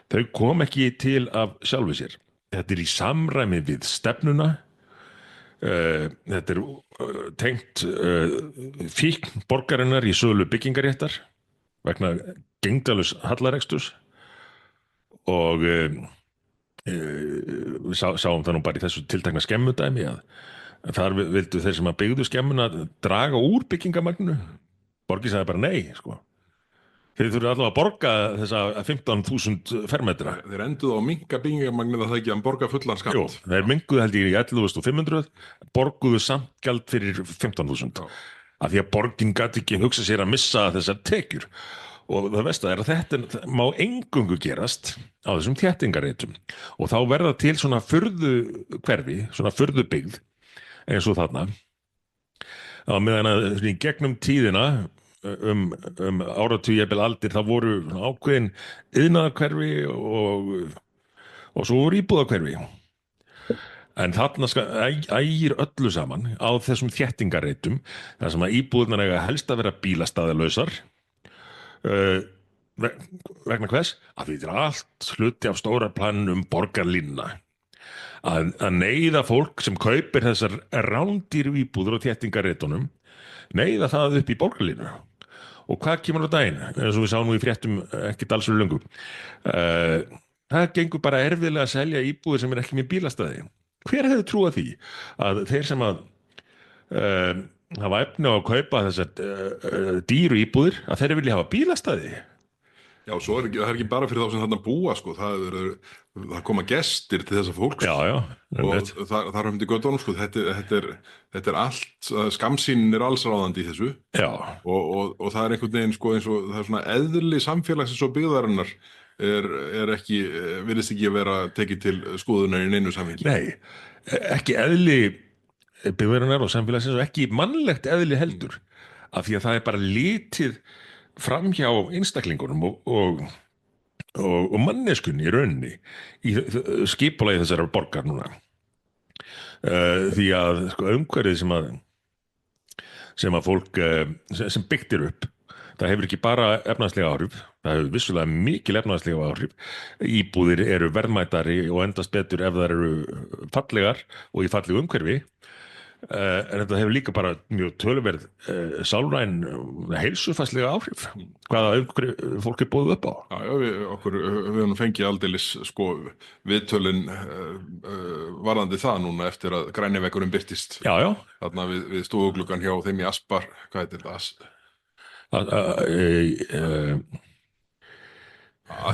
[SPEAKER 2] þau kom ekki til af sjálfu sér. Þetta er í samræmi við stefnuna, þetta er tengt fíkn borgarinnar í sölu byggingaréttar vegna gegndarlaus hallareksturs og við sáum það nú bara í þessu tiltekna skemmudæmi að þar vildu þeir sem að byggðu skemmuna draga úr byggingarmagninu. Borgin sagði bara nei, sko. Þeir þurfa allavega að borga þessa 15.000 fermetra.
[SPEAKER 1] Þeir enduðu á minnka byggingarmagnið að það ekki að borga fullan skatt.
[SPEAKER 2] Jú, þeir minnkuðu held ég í 11.500, borguðu samt gjald fyrir 15.000. Af því að borgin gat ekki hugsa sér að missa þessar tekjur. Og það versta er að þetta má eingöngu gerast á þessum þéttingarreitum. Og þá verða til svona furðuhverfi, svona furðubyggð eins og þarna. Á meðan að í gegnum tíðina áratugi jafnvel aldir það voru ákveðin iðnaðarhverfi og svo voru íbúðarhverfi. En þarna ægir öllu saman á þessum þéttingarreitum þar sem að íbúðirnar eiga helst að vera bílastæðalausar vegna hvers? Að þetta er allt hluti af stóra planum borgarlínuna. Að neyða fólk sem kaupir þessar rándýru íbúður og þéttingarreitunum neyða það upp í borgarlínu. Og hvað kemur á daginn? Eins og við sáum nú í fréttum ekki dalsur löngu. Það gengur bara erfiðlega að selja íbúðir sem er ekki með bílastæði. Hver hefði trúað því að þeir sem að hafa efni á að kaupa þessar dýru íbúðir að þeir vilja hafa bílastæði?
[SPEAKER 1] Já, svo það er ekki bara fyrir þá sem þarna búa, sko. Það koma gestir til þessa fólks.
[SPEAKER 2] Já.
[SPEAKER 1] Og það er um til göttunum, sko. Þetta er allt, skammsýnin er allsráðandi í þessu.
[SPEAKER 2] Já.
[SPEAKER 1] Og það er einhvern veginn, sko, eins og það er svona eðli samfélagsins og byggðarinnar er ekki, virðist ekki að vera tekið til skoðunar í neinu samhengi.
[SPEAKER 2] Nei, ekki eðli byggðarinnar og samfélagsins og ekki mannlegt eðli heldur. Af því að það er bara litið framhjá einstaklingunum og manneskunni í rauninni í skipulagi þessara borgar núna. Því að sko, umhverfið sem að fólk sem byggt er upp, það hefur ekki bara efnahagslega áhrif, það hefur vissulega mikil efnahagslega áhrif. Íbúðir eru verðmætari og endast betur ef það eru fallegar og í fallegu umhverfi. En þetta hefur líka bara mjög töluverð sálræn heilsufarslega áhrif hvaða fólk er boðið upp á.
[SPEAKER 1] Já, við höfum fengið aldeilis sko viðtölin varðandi það núna eftir að grænivekkurinn birtist.
[SPEAKER 2] Já.
[SPEAKER 1] Þarna við stofugluggan hjá þeim í Aspar, hvað heitir þetta?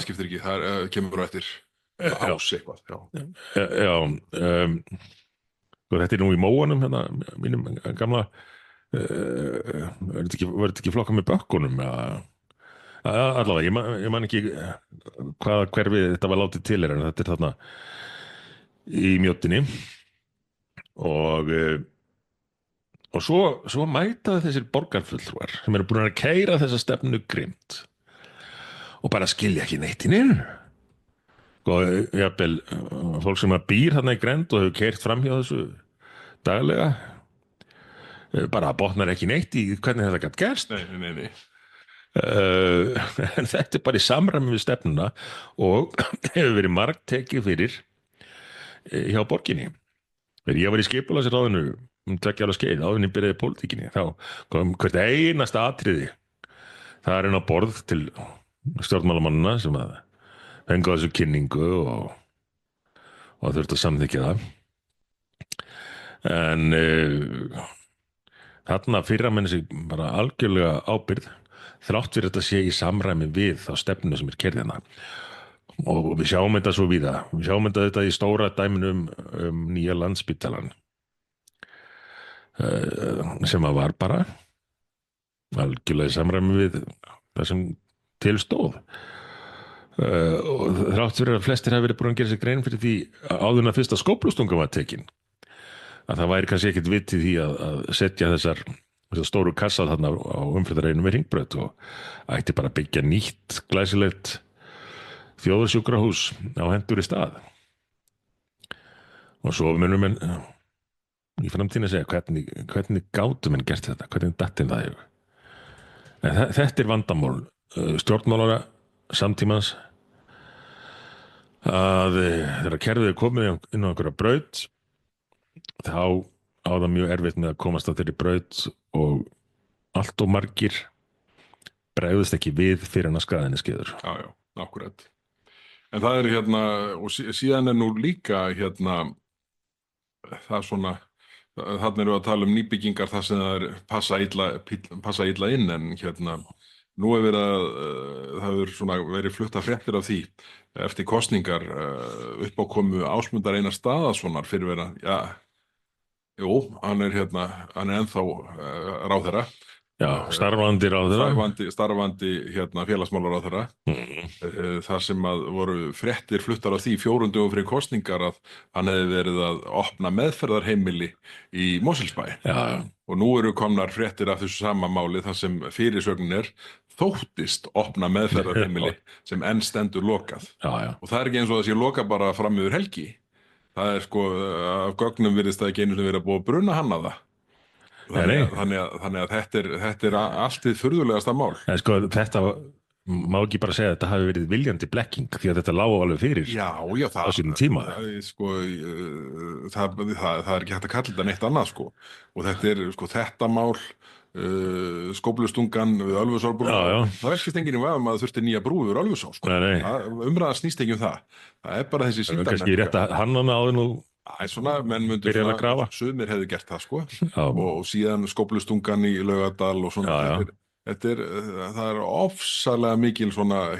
[SPEAKER 1] Skiptir ekki, það kemur á eftir ás eitthvað.
[SPEAKER 2] Já, sko þetta er nú í móanum hérna, mínum gamla verður þetta ekki flokkað með bökkunum allavega, ég man ekki hvaða hverfið þetta var látið til en þetta er þarna í Mjóddinni og og svo mæta þessir borgarfulltrúar sem eru búin að keyra þessa stefnu grimt og bara skilja ekki neitt í neinu. Og jafnvel fólk sem að býr þarna í grennd og hefur keyrt fram hjá þessu daglega bara botnar ekki neitt í hvernig þetta gætt gerst.
[SPEAKER 1] Nei.
[SPEAKER 2] En þetta er bara í samræmi við stefnuna og hefur verið margtekið fyrir hjá borginni. Þegar ég var í skipulagsráðinu 2 ára skeið áður en ég byrjaði í pólitíkinni þá kom hvert einasta atriði það er inn á borð til stjórnmálamannana sem að fengu þessu kynningu og þurfti að samþykkja það en þarna fyrramenni sig bara algjörlega ábyrgð þrátt fyrir þetta sé í samræmi við þá stefnu sem keyrð hérna og við sjáum þetta svo víða við sjáum þetta í stóra dæminu nýja Landspítalann sem að var bara algjörlega í samræmi við það sem til stóð og þrátt fyrir að flestir hafi verið búin að gera sér grein fyrir því áður en að fyrsta skóflustunga var tekin að það væri kannski ekkert vit í því að setja þessar stóru kassa þarna á umferðareyjunum við Hringbraut og ætti bara að byggja nýtt glæsilegt þjóðarsjúkrahús á hendur í stað og svo munum menn í framtíðinni segja hvernig gátu menn gert þetta, hvernig datt inn það en þetta er vandamál stjórnmálara samtímans að þegar kerfið er komið inn á einhverja braut þá á það mjög erfitt með að komast að þeirri braut og allt og margir bregðust ekki við fyrir hann að skaðinni skeður.
[SPEAKER 1] Já, akkurat. En það er hérna, og síðan er nú líka hérna, það er svona, þarna erum við að tala nýbyggingar þar sem það passa illa inn en hérna, nú hefur það hefur svona verið fluttar fréttir af því eftir kosningar uppákomu Ásmundar Einars Daðasonar fyrrverandi, jú, hann er ennþá ráðherra.
[SPEAKER 2] Já, starfandi ráðherra.
[SPEAKER 1] Starfandi félagsmálaráðherra. Þar sem að voru fréttir fluttar af því 4 dögum fyrir kosningar að hann hefði verið að opna meðferðarheimili í Mosfellsbæ.
[SPEAKER 2] Já.
[SPEAKER 1] Og nú eru komnar fréttir af þessu sama máli þar sem fyrirsögnin þóttist opna meðferðarheimili sem enn stendur lokað.
[SPEAKER 2] Já. Og
[SPEAKER 1] það er ekki eins og það sé lokað bara fram yfir helgi. Það er sko, af gögnum virðist það ekki einu sem verið að búa að bruna hann að það. Þannig að þetta er allt hið furðulegasta mál.
[SPEAKER 2] En sko, þetta má ekki bara segja að þetta hafi verið viljandi blekking því að þetta lá alveg fyrir á sínum tíma.
[SPEAKER 1] Það er ekki hægt að kalla þetta neitt annað sko. Og þetta er sko þetta mál, skóflustungan við Ölfusárbrú. Það velkist enginn í vafa að þurfti nýja brú yfir Ölfusá sko. Umræðan snýst ekki það. Það er bara þessi sýndarmenn.
[SPEAKER 2] Kannski rétt að hannana áður nú
[SPEAKER 1] svona, menn myndu svona, sumir hefðu gert það sko og síðan skóflustungan í Laugardal og svona það er ofsalega mikil svona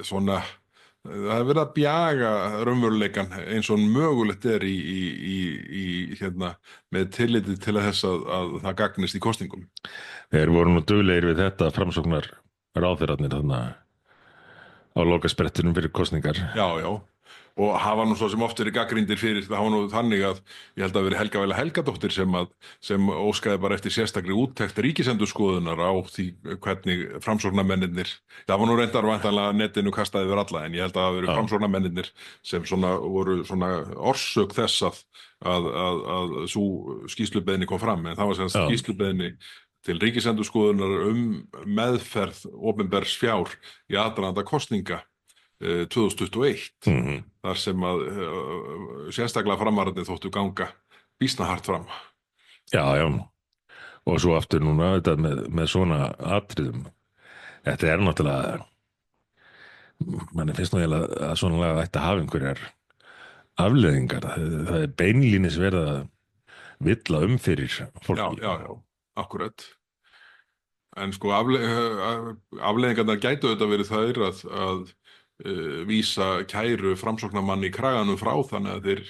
[SPEAKER 1] svona það er verið að bjaga raunveruleikann eins og mögulegt er í með tilliti til þess að það gagnist í kosningum.
[SPEAKER 2] Þeir voru nú duglegir við þetta framsóknar ráðherrarnir þarna á lokasprettinum fyrir kosningar.
[SPEAKER 1] Já. Og hafa nú svo sem oft verið gagnrýndir fyrir það hafa nú þannig að ég held að verið Helga Vala Helgadóttir sem óskaði bara eftir sérstakri úttekt Ríkisendurskoðunar á því hvernig framsóknarmennirnir, það var nú reyndar væntanlega netinu kastaði yfir alla en ég held að það verið framsóknarmennirnir sem svona voru svona orsök þess að sú skýrslubeiðni kom fram en það var sem skýrslubeiðni til Ríkisendurskoðunar meðferð opinbers fjár í aðdraganda kosninga 2021 þar sem að sérstaklega framararnir þóttu ganga býsna hart fram.
[SPEAKER 2] Já. Og svo aftur núna þetta með svona atriðum. Þetta er náttúrulega manni finnst nú eiginlega að svona lag ætti að hafa einhverjar afleiðingar. Það er beinlínis verið að villa fyrir fólki.
[SPEAKER 1] Já, akkurat. En sko afleiðingarnar gætu auðvitað verið þær að vísa kæru framsóknarmanni í kraganum frá þannig að þeir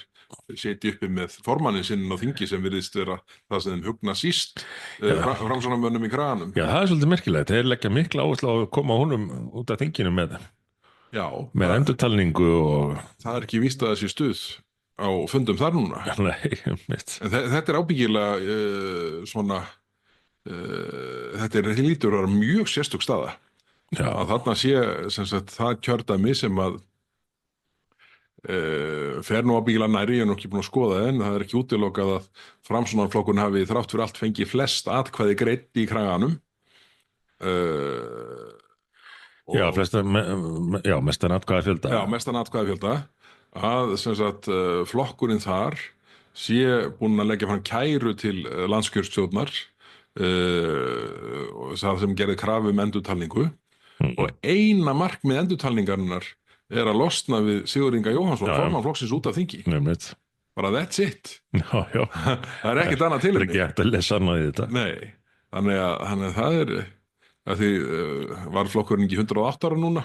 [SPEAKER 1] setji uppi með formannin sinn á þingi sem virðist vera það sem þeim hugna síst
[SPEAKER 2] Já.
[SPEAKER 1] framsóknarmönnum í kraganum.
[SPEAKER 2] Já, það er svolítið merkilegt. Þeir leggja mikla áherslu á að koma honum út af þinginu
[SPEAKER 1] Já,
[SPEAKER 2] með endurtalningu og
[SPEAKER 1] það er ekki víst að þessi stuð á fundum þar núna.
[SPEAKER 2] nei, mitt.
[SPEAKER 1] En þetta er ábyggilega þetta lítur að vera mjög sérstök staða.
[SPEAKER 2] Já,
[SPEAKER 1] Að þarna sé sem sagt, það kjördæmi sem að fer nú ábyggilega nærri, ég er nú ekki búin að skoða en það er ekki útilokað að Framsóknarflokkurinn hafi þrátt fyrir allt fengið flest atkvæði greidd í kraganum.
[SPEAKER 2] já, mestan atkvæðafjölda.
[SPEAKER 1] Já, mestan atkvæðafjölda að sem sagt flokkurinn þar sé búinn að leggja fram kæru til landskjörstjórnar og það sem gerði krafu endurtalningu og eina markmið endurtalningarinnar er að losna við Sigurð Inga Jóhannsson, formann flokksins út af þingi.
[SPEAKER 2] Nefnitt.
[SPEAKER 1] Bara that's it.
[SPEAKER 2] Já, já.
[SPEAKER 1] Það er ekkert annað til
[SPEAKER 2] Það er ekki hægt að lesa annað í þetta.
[SPEAKER 1] Nei, þannig að það er að því var flokkurinn ekki 108 ára núna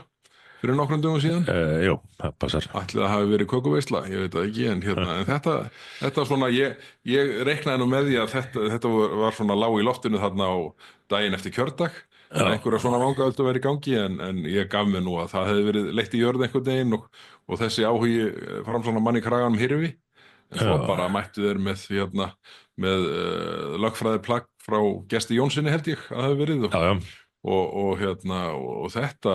[SPEAKER 1] fyrir nokkrum dögum síðan.
[SPEAKER 2] Jú, það passar.
[SPEAKER 1] Ætli það hafi verið kökuveisla, ég veit það ekki en þetta svona, ég reiknaði nú með því að þetta var svona lág í loftinu þarna á daginn eftir kjördag að einhverja svona vangaveldu verið í gangi en ég gaf mig nú að það hefði verið leitt í jörð einhvern veginn og þessi áhugi Framsóknarmann í kraganum hyrfi en svo bara mættu þeir með lögfræðiplagg frá Gesti Jónssoni held ég að það hefði verið og þetta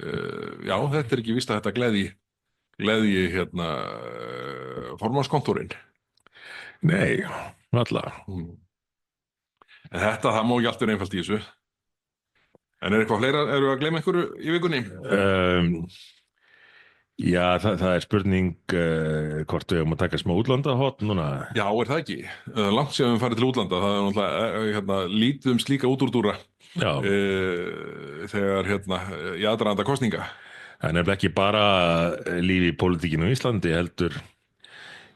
[SPEAKER 1] já, þetta er ekki víst að þetta gleðji formannskontórinn.
[SPEAKER 2] Nei, alltaf.
[SPEAKER 1] En það má ekki allt vera einfalt í þessu. En er eitthvað fleira, eru við að gleyma einhverju í vikunni?
[SPEAKER 2] Já, það er spurning hvort við höfum að taka smá útlandahot núna.
[SPEAKER 1] Já, er það ekki? Langt séum við farið til útlanda, það er náttúrulega lítið slíka útúrdúra þegar í aðdraganda kosninga.
[SPEAKER 2] Það er nefnilega ekki bara líf í pólitíkinu í Íslandi heldur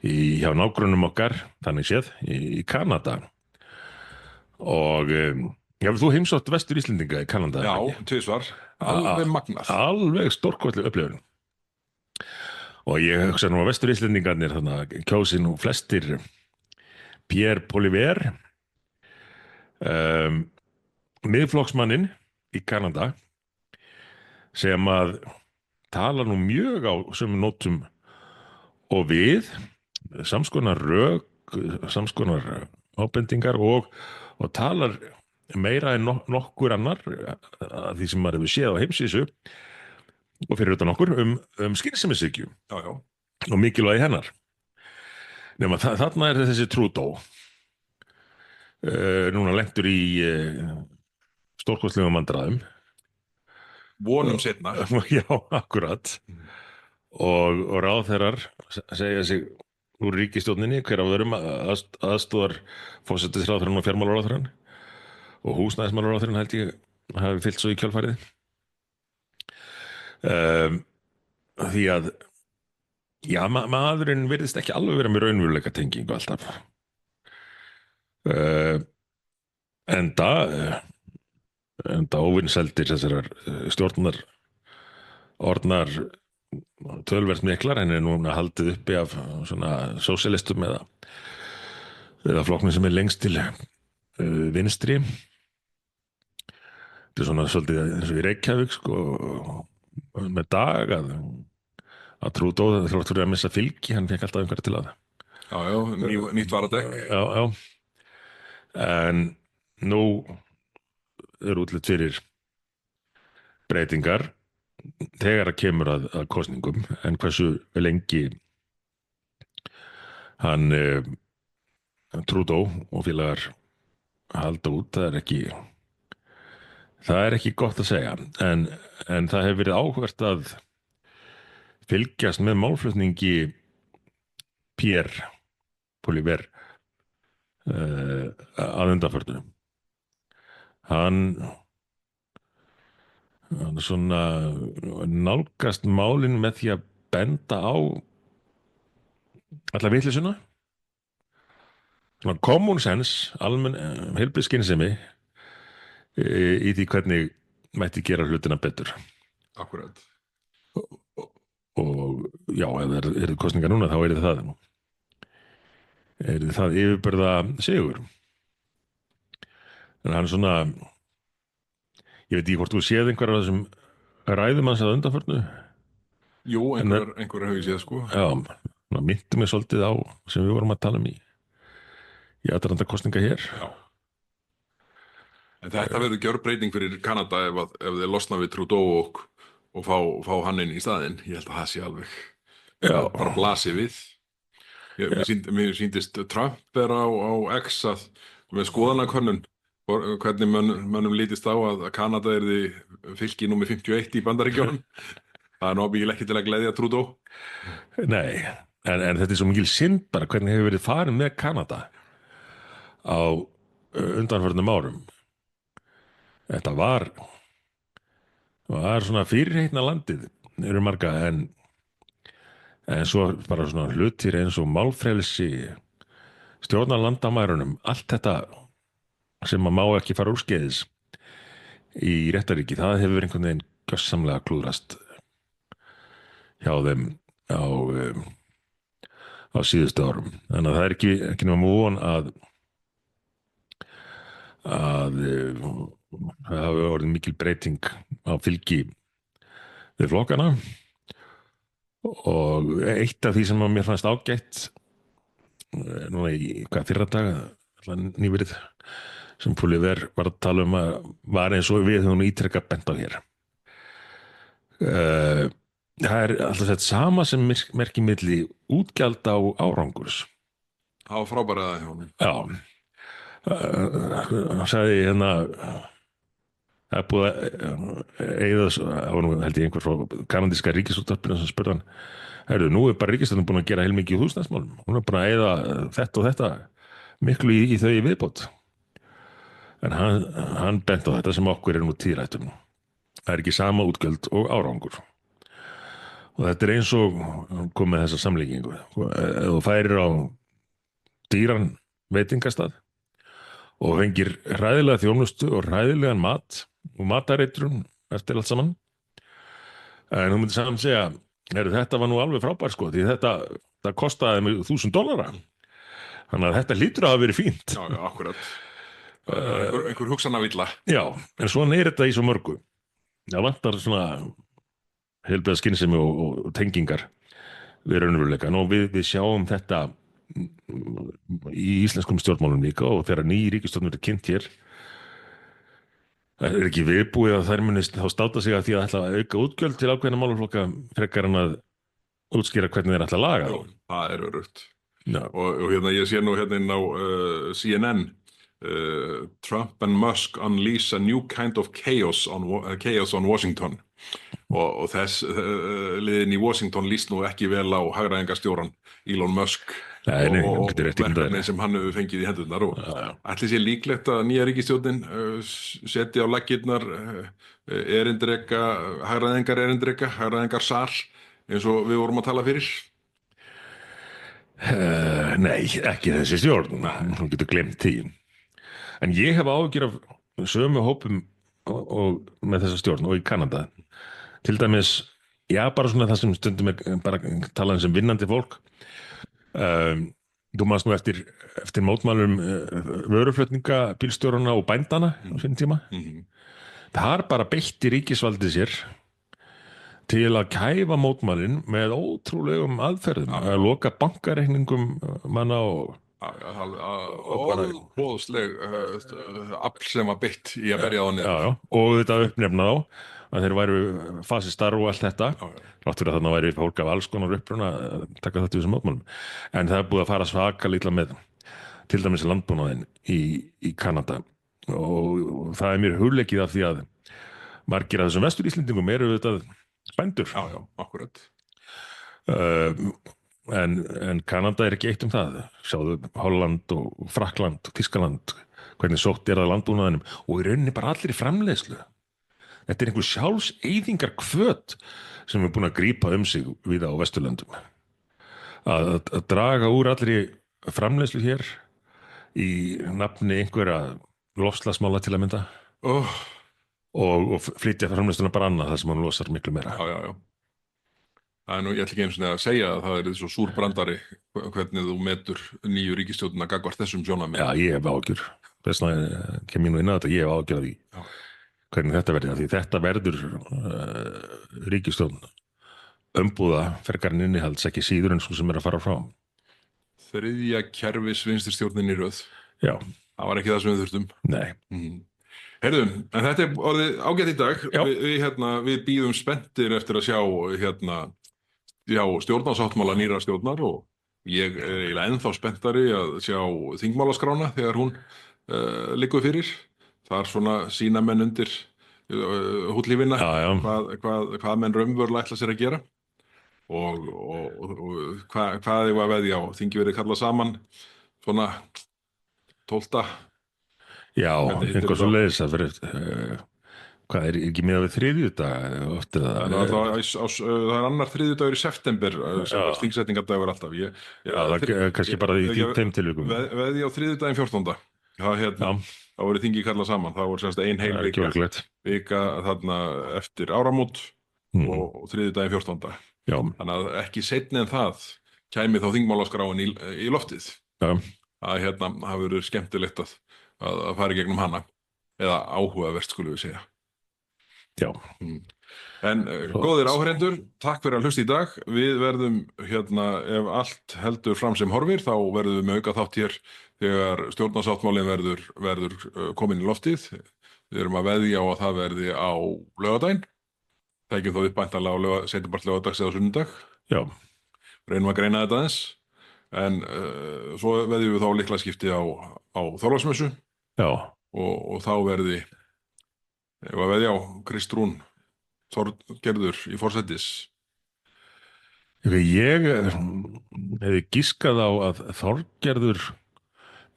[SPEAKER 2] hjá nágrönnum okkar, þannig séð, í Kanada. Og já, þú heimsótt Vestur Íslendinga í Kanada.
[SPEAKER 1] Já, tvisvar, alveg magnað.
[SPEAKER 2] Alveg stórkostleg upplifun. Og ég hugsa nú að Vestur Íslendingarnir kjósi nú flestir Pierre Poilievre, miðflokksmanninn í Kanada, sem að tala nú mjög á sömu nótum og við, samskonar rök, samskonar ábendingar og talar meira en nokkur annar að því sem maður hefur séð á heimsvísu og fyrir utan okkur skynsemishyggju og mikilvægi hennar. Nema þarna er þessi Trudeau núna lentur í stórkostlegum vandræðum.
[SPEAKER 1] Vonum seinna.
[SPEAKER 2] Já, akkurat. Og ráðherrar segja sig úr ríkisstjórninni, hver af öðrum aðstoðar forsætisráðherrann og fjármálaráðherrann og húsnæðismálaráðherrann held ég hafi fyllt svo í kjölfarið. Því að já, maðurinn virðist ekki alveg vera með raunveruleika tengingu alltaf. Enda óvinsældir þessarar stjórnar orðnar töluvert miklar, henni er núna haldið uppi af svona sósíalistum eða flokknum sem er lengst til vinstri. Þetta er svona svolítið eins og í Reykjavík með Dag að Trudeau þrátt fyrir að missa fylgi, hann fekk alltaf einhverja til að
[SPEAKER 1] nýtt varadekk.
[SPEAKER 2] Já. En nú er útlit fyrir breytingar þegar að kemur að kosningum, en hversu lengi hann Trudeau og félagar halda út, það er ekki gott að segja, en það hefur verið áhugavert að fylgjast með málflutningi Pierre Poilievre að undanförnu. Hann svona nálgast málin með því að benda á alla vitleysuna, svona common sense, almenn heilbrigð skynsemi í því hvernig mætti gera hlutina betur.
[SPEAKER 1] Akkurat.
[SPEAKER 2] og já, ef það eru kosningar núna þá er það yfirburða sigur. En hann svona, ég veit ekki hvort þú séð einhverja af þessum ræðum hans að undanförnu.
[SPEAKER 1] Jú, einhver hefur ég séð sko.
[SPEAKER 2] Já, myndi mig svolítið á sem við vorum að tala um í aðdraganda kosninga hér.
[SPEAKER 1] Já. En þetta verður gjörbreyting fyrir Kanada ef þeir losna við Trudeau og fá hann inn í staðinn. Ég held að það sé alveg bara blasi við. Mér sýndist Trump á X að með skoðanakönnun hvernig mönnum lítist á að Kanada yrði fylki númer 51 í Bandaríkjunum. Það er náttúrulega ekki til að gleðja Trudeau.
[SPEAKER 2] Nei, en þetta er svo mikil synd bara hvernig hefur verið farið með Kanada á undanförnum árum. Þetta var svona fyrirheitna landið eru marga en svo bara svona hlutir eins og málfrelsi, stjórna landamærunum, allt þetta sem má ekki fara úrskeiðis í réttaríki, það hefur einhvern veginn gjörsamlega klúðrast hjá þeim á síðustu árum. Þannig að það er ekki nema von að það hafi orðið mikil breyting á fylgi við flokkana og eitt af því sem mér fannst ágætt núna í fyrradag nýverið sem Pulliver var að tala um að var eins og við höfum ítrekað bent á hér. Það er alltaf þetta sama sem merkir milli útgjalda og árangurs.
[SPEAKER 1] Það var frábæra það hjá honum.
[SPEAKER 2] Já. Hann sagði hérna það er búið að eyða, það var nú held ég einhver frá kanadíska ríkisútvarpinu sem spurði hann, nú er bara ríkisstjórnin búin að gera heilmikið í húsnæðismálum, hún er búin að eyða þetta og þetta miklu í þau í viðbót. En hann bent á þetta sem okkur er nú tíðrættum. Það er ekki sama útgjöld og árangur. Og þetta er eins og komið þessa samlíkingu. Ef þú færir á dýran veitingastað og fengir hræðilega þjónustu og hræðilegan mat og matareitrun eftir allt saman. En þú myndir saman segja, þetta var nú alveg frábær sko, því það kostaði mig $1,000. Þannig að þetta hlýtur að hafa verið fínt.
[SPEAKER 1] Já, akkurat. Einhver hugsanavilla.
[SPEAKER 2] Já, en svona er þetta í svo mörgu. Það vantar svona heilbrigða skynsemi og tengingar við raunveruleikann og við sjáum þetta í íslenskum stjórnmálum líka og þegar ný ríkisstjórn er kynnt hér það er ekki viðbúið að þær munist þá státa sig að því að ætla að auka útgjöld til ákveðna málaflokka frekar en að útskýra hvernig þeir ætla að laga.
[SPEAKER 1] Já, það er örugt. Og hérna ég sé nú hérna inn á CNN Trump and Musk unleash a new kind of chaos on Washington og þess liðin í Washington líst nú ekki vel á hagræðingarstjóran Elon Musk og verkefni sem hann hefur fengið í hendurnar og ætli sé líklegt að nýja ríkisstjórnin setja á laggirnar hagræðingarsal eins og við vorum að tala fyrir?
[SPEAKER 2] Nei, ekki þessi stjórn, hún getur glemt því. En ég hef áhyggjur af sömu hópum og með þessa stjórn og í Kanada. Til dæmis, bara svona það sem stundum er bara talað sem vinnandi fólk. Þú manst nú eftir mótmælum vöruflutninga, bílstjórana og bændana á sínum tíma. Þar bara beitti ríkisvaldið sér til að kæfa mótmælin með ótrúlegum aðferðum, að loka bankareikningum manna og
[SPEAKER 1] óbóðsleg afl sem var beitt í að berja á henni.
[SPEAKER 2] Já, og þetta uppnefna þá að þeir væru fasistar og allt þetta látt fyrir að þarna væri fólk af alls konar uppruna að taka þetta í þessum mótmælum. En það er búið að fara svakalítið með til dæmis landbúnaðinn í Kanada og það er mér hugleikið af því að margir af þessum Vestur-Íslendingum eru auðvitað bændur.
[SPEAKER 1] Já, akkurat.
[SPEAKER 2] En Kanada er ekki eitt það. Sjáðu Holland og Frakkland og Þýskaland, hvernig sótt er að landbúnaðinum og í rauninni bara allir í framleiðslu. Þetta er einhver sjálfseyðingarhvöt sem er búin að grípa sig víða á Vesturlöndum. Að draga úr allri framleiðslu hér í nafni einhverja loftslagsmála til að mynda og flytja framleiðsluna bara annað þar sem hann losar miklu meira.
[SPEAKER 1] Já. Það er nú, ég ætla ekki einu sinni að segja að það er svo súr brandari hvernig þú metur nýju ríkisstjórnina gagnvart þessum sjónarmiðum.
[SPEAKER 2] Já, ég hef ágjur. Þess vegna kem ég nú inn á þetta, ég hef ágjur af því
[SPEAKER 1] Já.
[SPEAKER 2] hvernig þetta verður, því þetta verður ríkisstjórn umbúða frekar en innihalds ekki síður en svo sem er að fara frá.
[SPEAKER 1] Þriðja kerfis vinstristjórnin í röð.
[SPEAKER 2] Já,
[SPEAKER 1] Það var ekki það sem við þurftum.
[SPEAKER 2] nei.
[SPEAKER 1] Heyrðu, en þetta er orðið ágætt í dag.
[SPEAKER 2] Já.
[SPEAKER 1] Við bíðum spenntir eftir að sjá stjórnarsáttmála nýrrar stjórnar og ég er eiginlega ennþá spenntari að sjá þingmálaskrána þegar hún liggur fyrir. Þar svona sýna menn undir húllífina
[SPEAKER 2] Já, já.
[SPEAKER 1] hvað menn raunverulega ætla sér að gera og hvað ég var að veðja á. Þingi verið kallað saman svona 12.
[SPEAKER 2] Já,
[SPEAKER 1] Hvernig hittir
[SPEAKER 2] eitthvað
[SPEAKER 1] þetta
[SPEAKER 2] svo
[SPEAKER 1] á?
[SPEAKER 2] leiðis að verður hvað er ekki miðað við þriðjudag oft
[SPEAKER 1] Það er það er annar þriðjudagur í september
[SPEAKER 2] Já.
[SPEAKER 1] þingsetningardagur alltaf.
[SPEAKER 2] Já, það er kannski bara í þeim tilvikum.
[SPEAKER 1] Veðja á þriðjudaginn 14.
[SPEAKER 2] Já,
[SPEAKER 1] Þá verið þingi kallað saman. Það voru semst ein heil
[SPEAKER 2] það er ekki verklegt.
[SPEAKER 1] vika þarna eftir áramót og þriðjudaginn 14.
[SPEAKER 2] Já,
[SPEAKER 1] Þannig að ekki seinni en það kæmi þá þingmálaskráin í loftið.
[SPEAKER 2] já,
[SPEAKER 1] Að það verður skemmtilegt að fara í gegnum hana eða áhugavert skulum við segja.
[SPEAKER 2] já.
[SPEAKER 1] En góðir áheyrendur, takk fyrir að hlusta í dag. Við verðum ef allt heldur fram sem horfir, þá verðum við með auka þátt hér þegar stjórnarsáttmálinn verður komin í loftið. Við erum að veðja á að það verði á laugardaginn. Tækjum þá upp væntanlega á seinni-part laugardags eða sunnudag.
[SPEAKER 2] Já,
[SPEAKER 1] Reynum að greina þetta aðeins. En svo veðjum við þá lyklaskipti á Þorláksmessu
[SPEAKER 2] já,
[SPEAKER 1] og þá verði ef að veðja á Kristrún Þorgerður í forsætis.
[SPEAKER 2] ég hefði giskað á að Þorgerður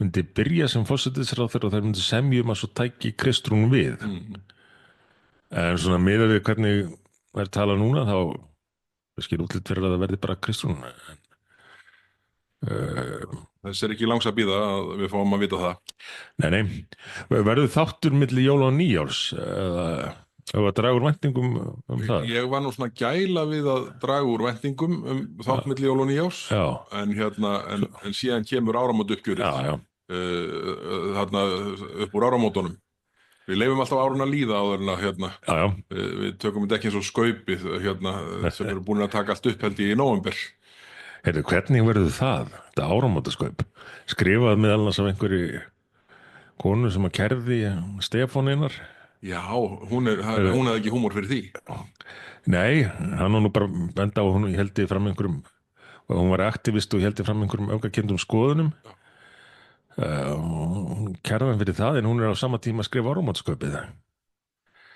[SPEAKER 2] myndi byrja sem forsætisráðherra og þær myndi semja að svo tæki Kristrún við. En svona miðað við hvernig er talað núna þá skil útlit fyrir að það verði bara Kristrún.
[SPEAKER 1] Þess er ekki langs að bíða að við fáum að vita það.
[SPEAKER 2] Nei, verður þáttur milli jóla og nýjárs eða að draga úr væntingum það?
[SPEAKER 1] Ég var nú svona gæla við að draga úr væntingum þátt milli jól og nýjárs
[SPEAKER 2] Já,
[SPEAKER 1] en síðan kemur áramót uppgjörið
[SPEAKER 2] já,
[SPEAKER 1] þarna upp úr áramótunum. Við leifum alltaf árun að líða áður en að
[SPEAKER 2] já.
[SPEAKER 1] við tökum þetta ekki eins og skaupið sem eru búin að taka allt upp held ég í nóvember.
[SPEAKER 2] Heyrðu, hvernig verður það? Þetta áramótaskaup skrifað meðal annars af einhverju konu sem að kærði Stefáninar.
[SPEAKER 1] Já, hún hefði ekki húmor fyrir því.
[SPEAKER 2] Nei, hann var nú bara benda á hún héldi fram einhverjum og hún var aktivist og héldi fram einhverjum öfgakendum skoðunum. Hún kærði hann fyrir það en hún er á sama tíma að skrifa áramótaskaupið.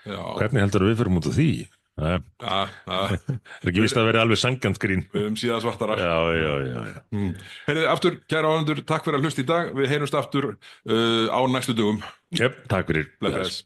[SPEAKER 1] Já.
[SPEAKER 2] Hvernig heldur við fyrir út af því? Það er ekki víst að vera alveg sanngjarnt grín.
[SPEAKER 1] Við höfum síðan svartara.
[SPEAKER 2] Já.
[SPEAKER 1] Heyrðu, aftur, kæra áheyrendur, takk fyrir að hlusta í dag. Við heyrumst aftur á næstu dögum.
[SPEAKER 2] Jep, takk fyrir.
[SPEAKER 1] Bless.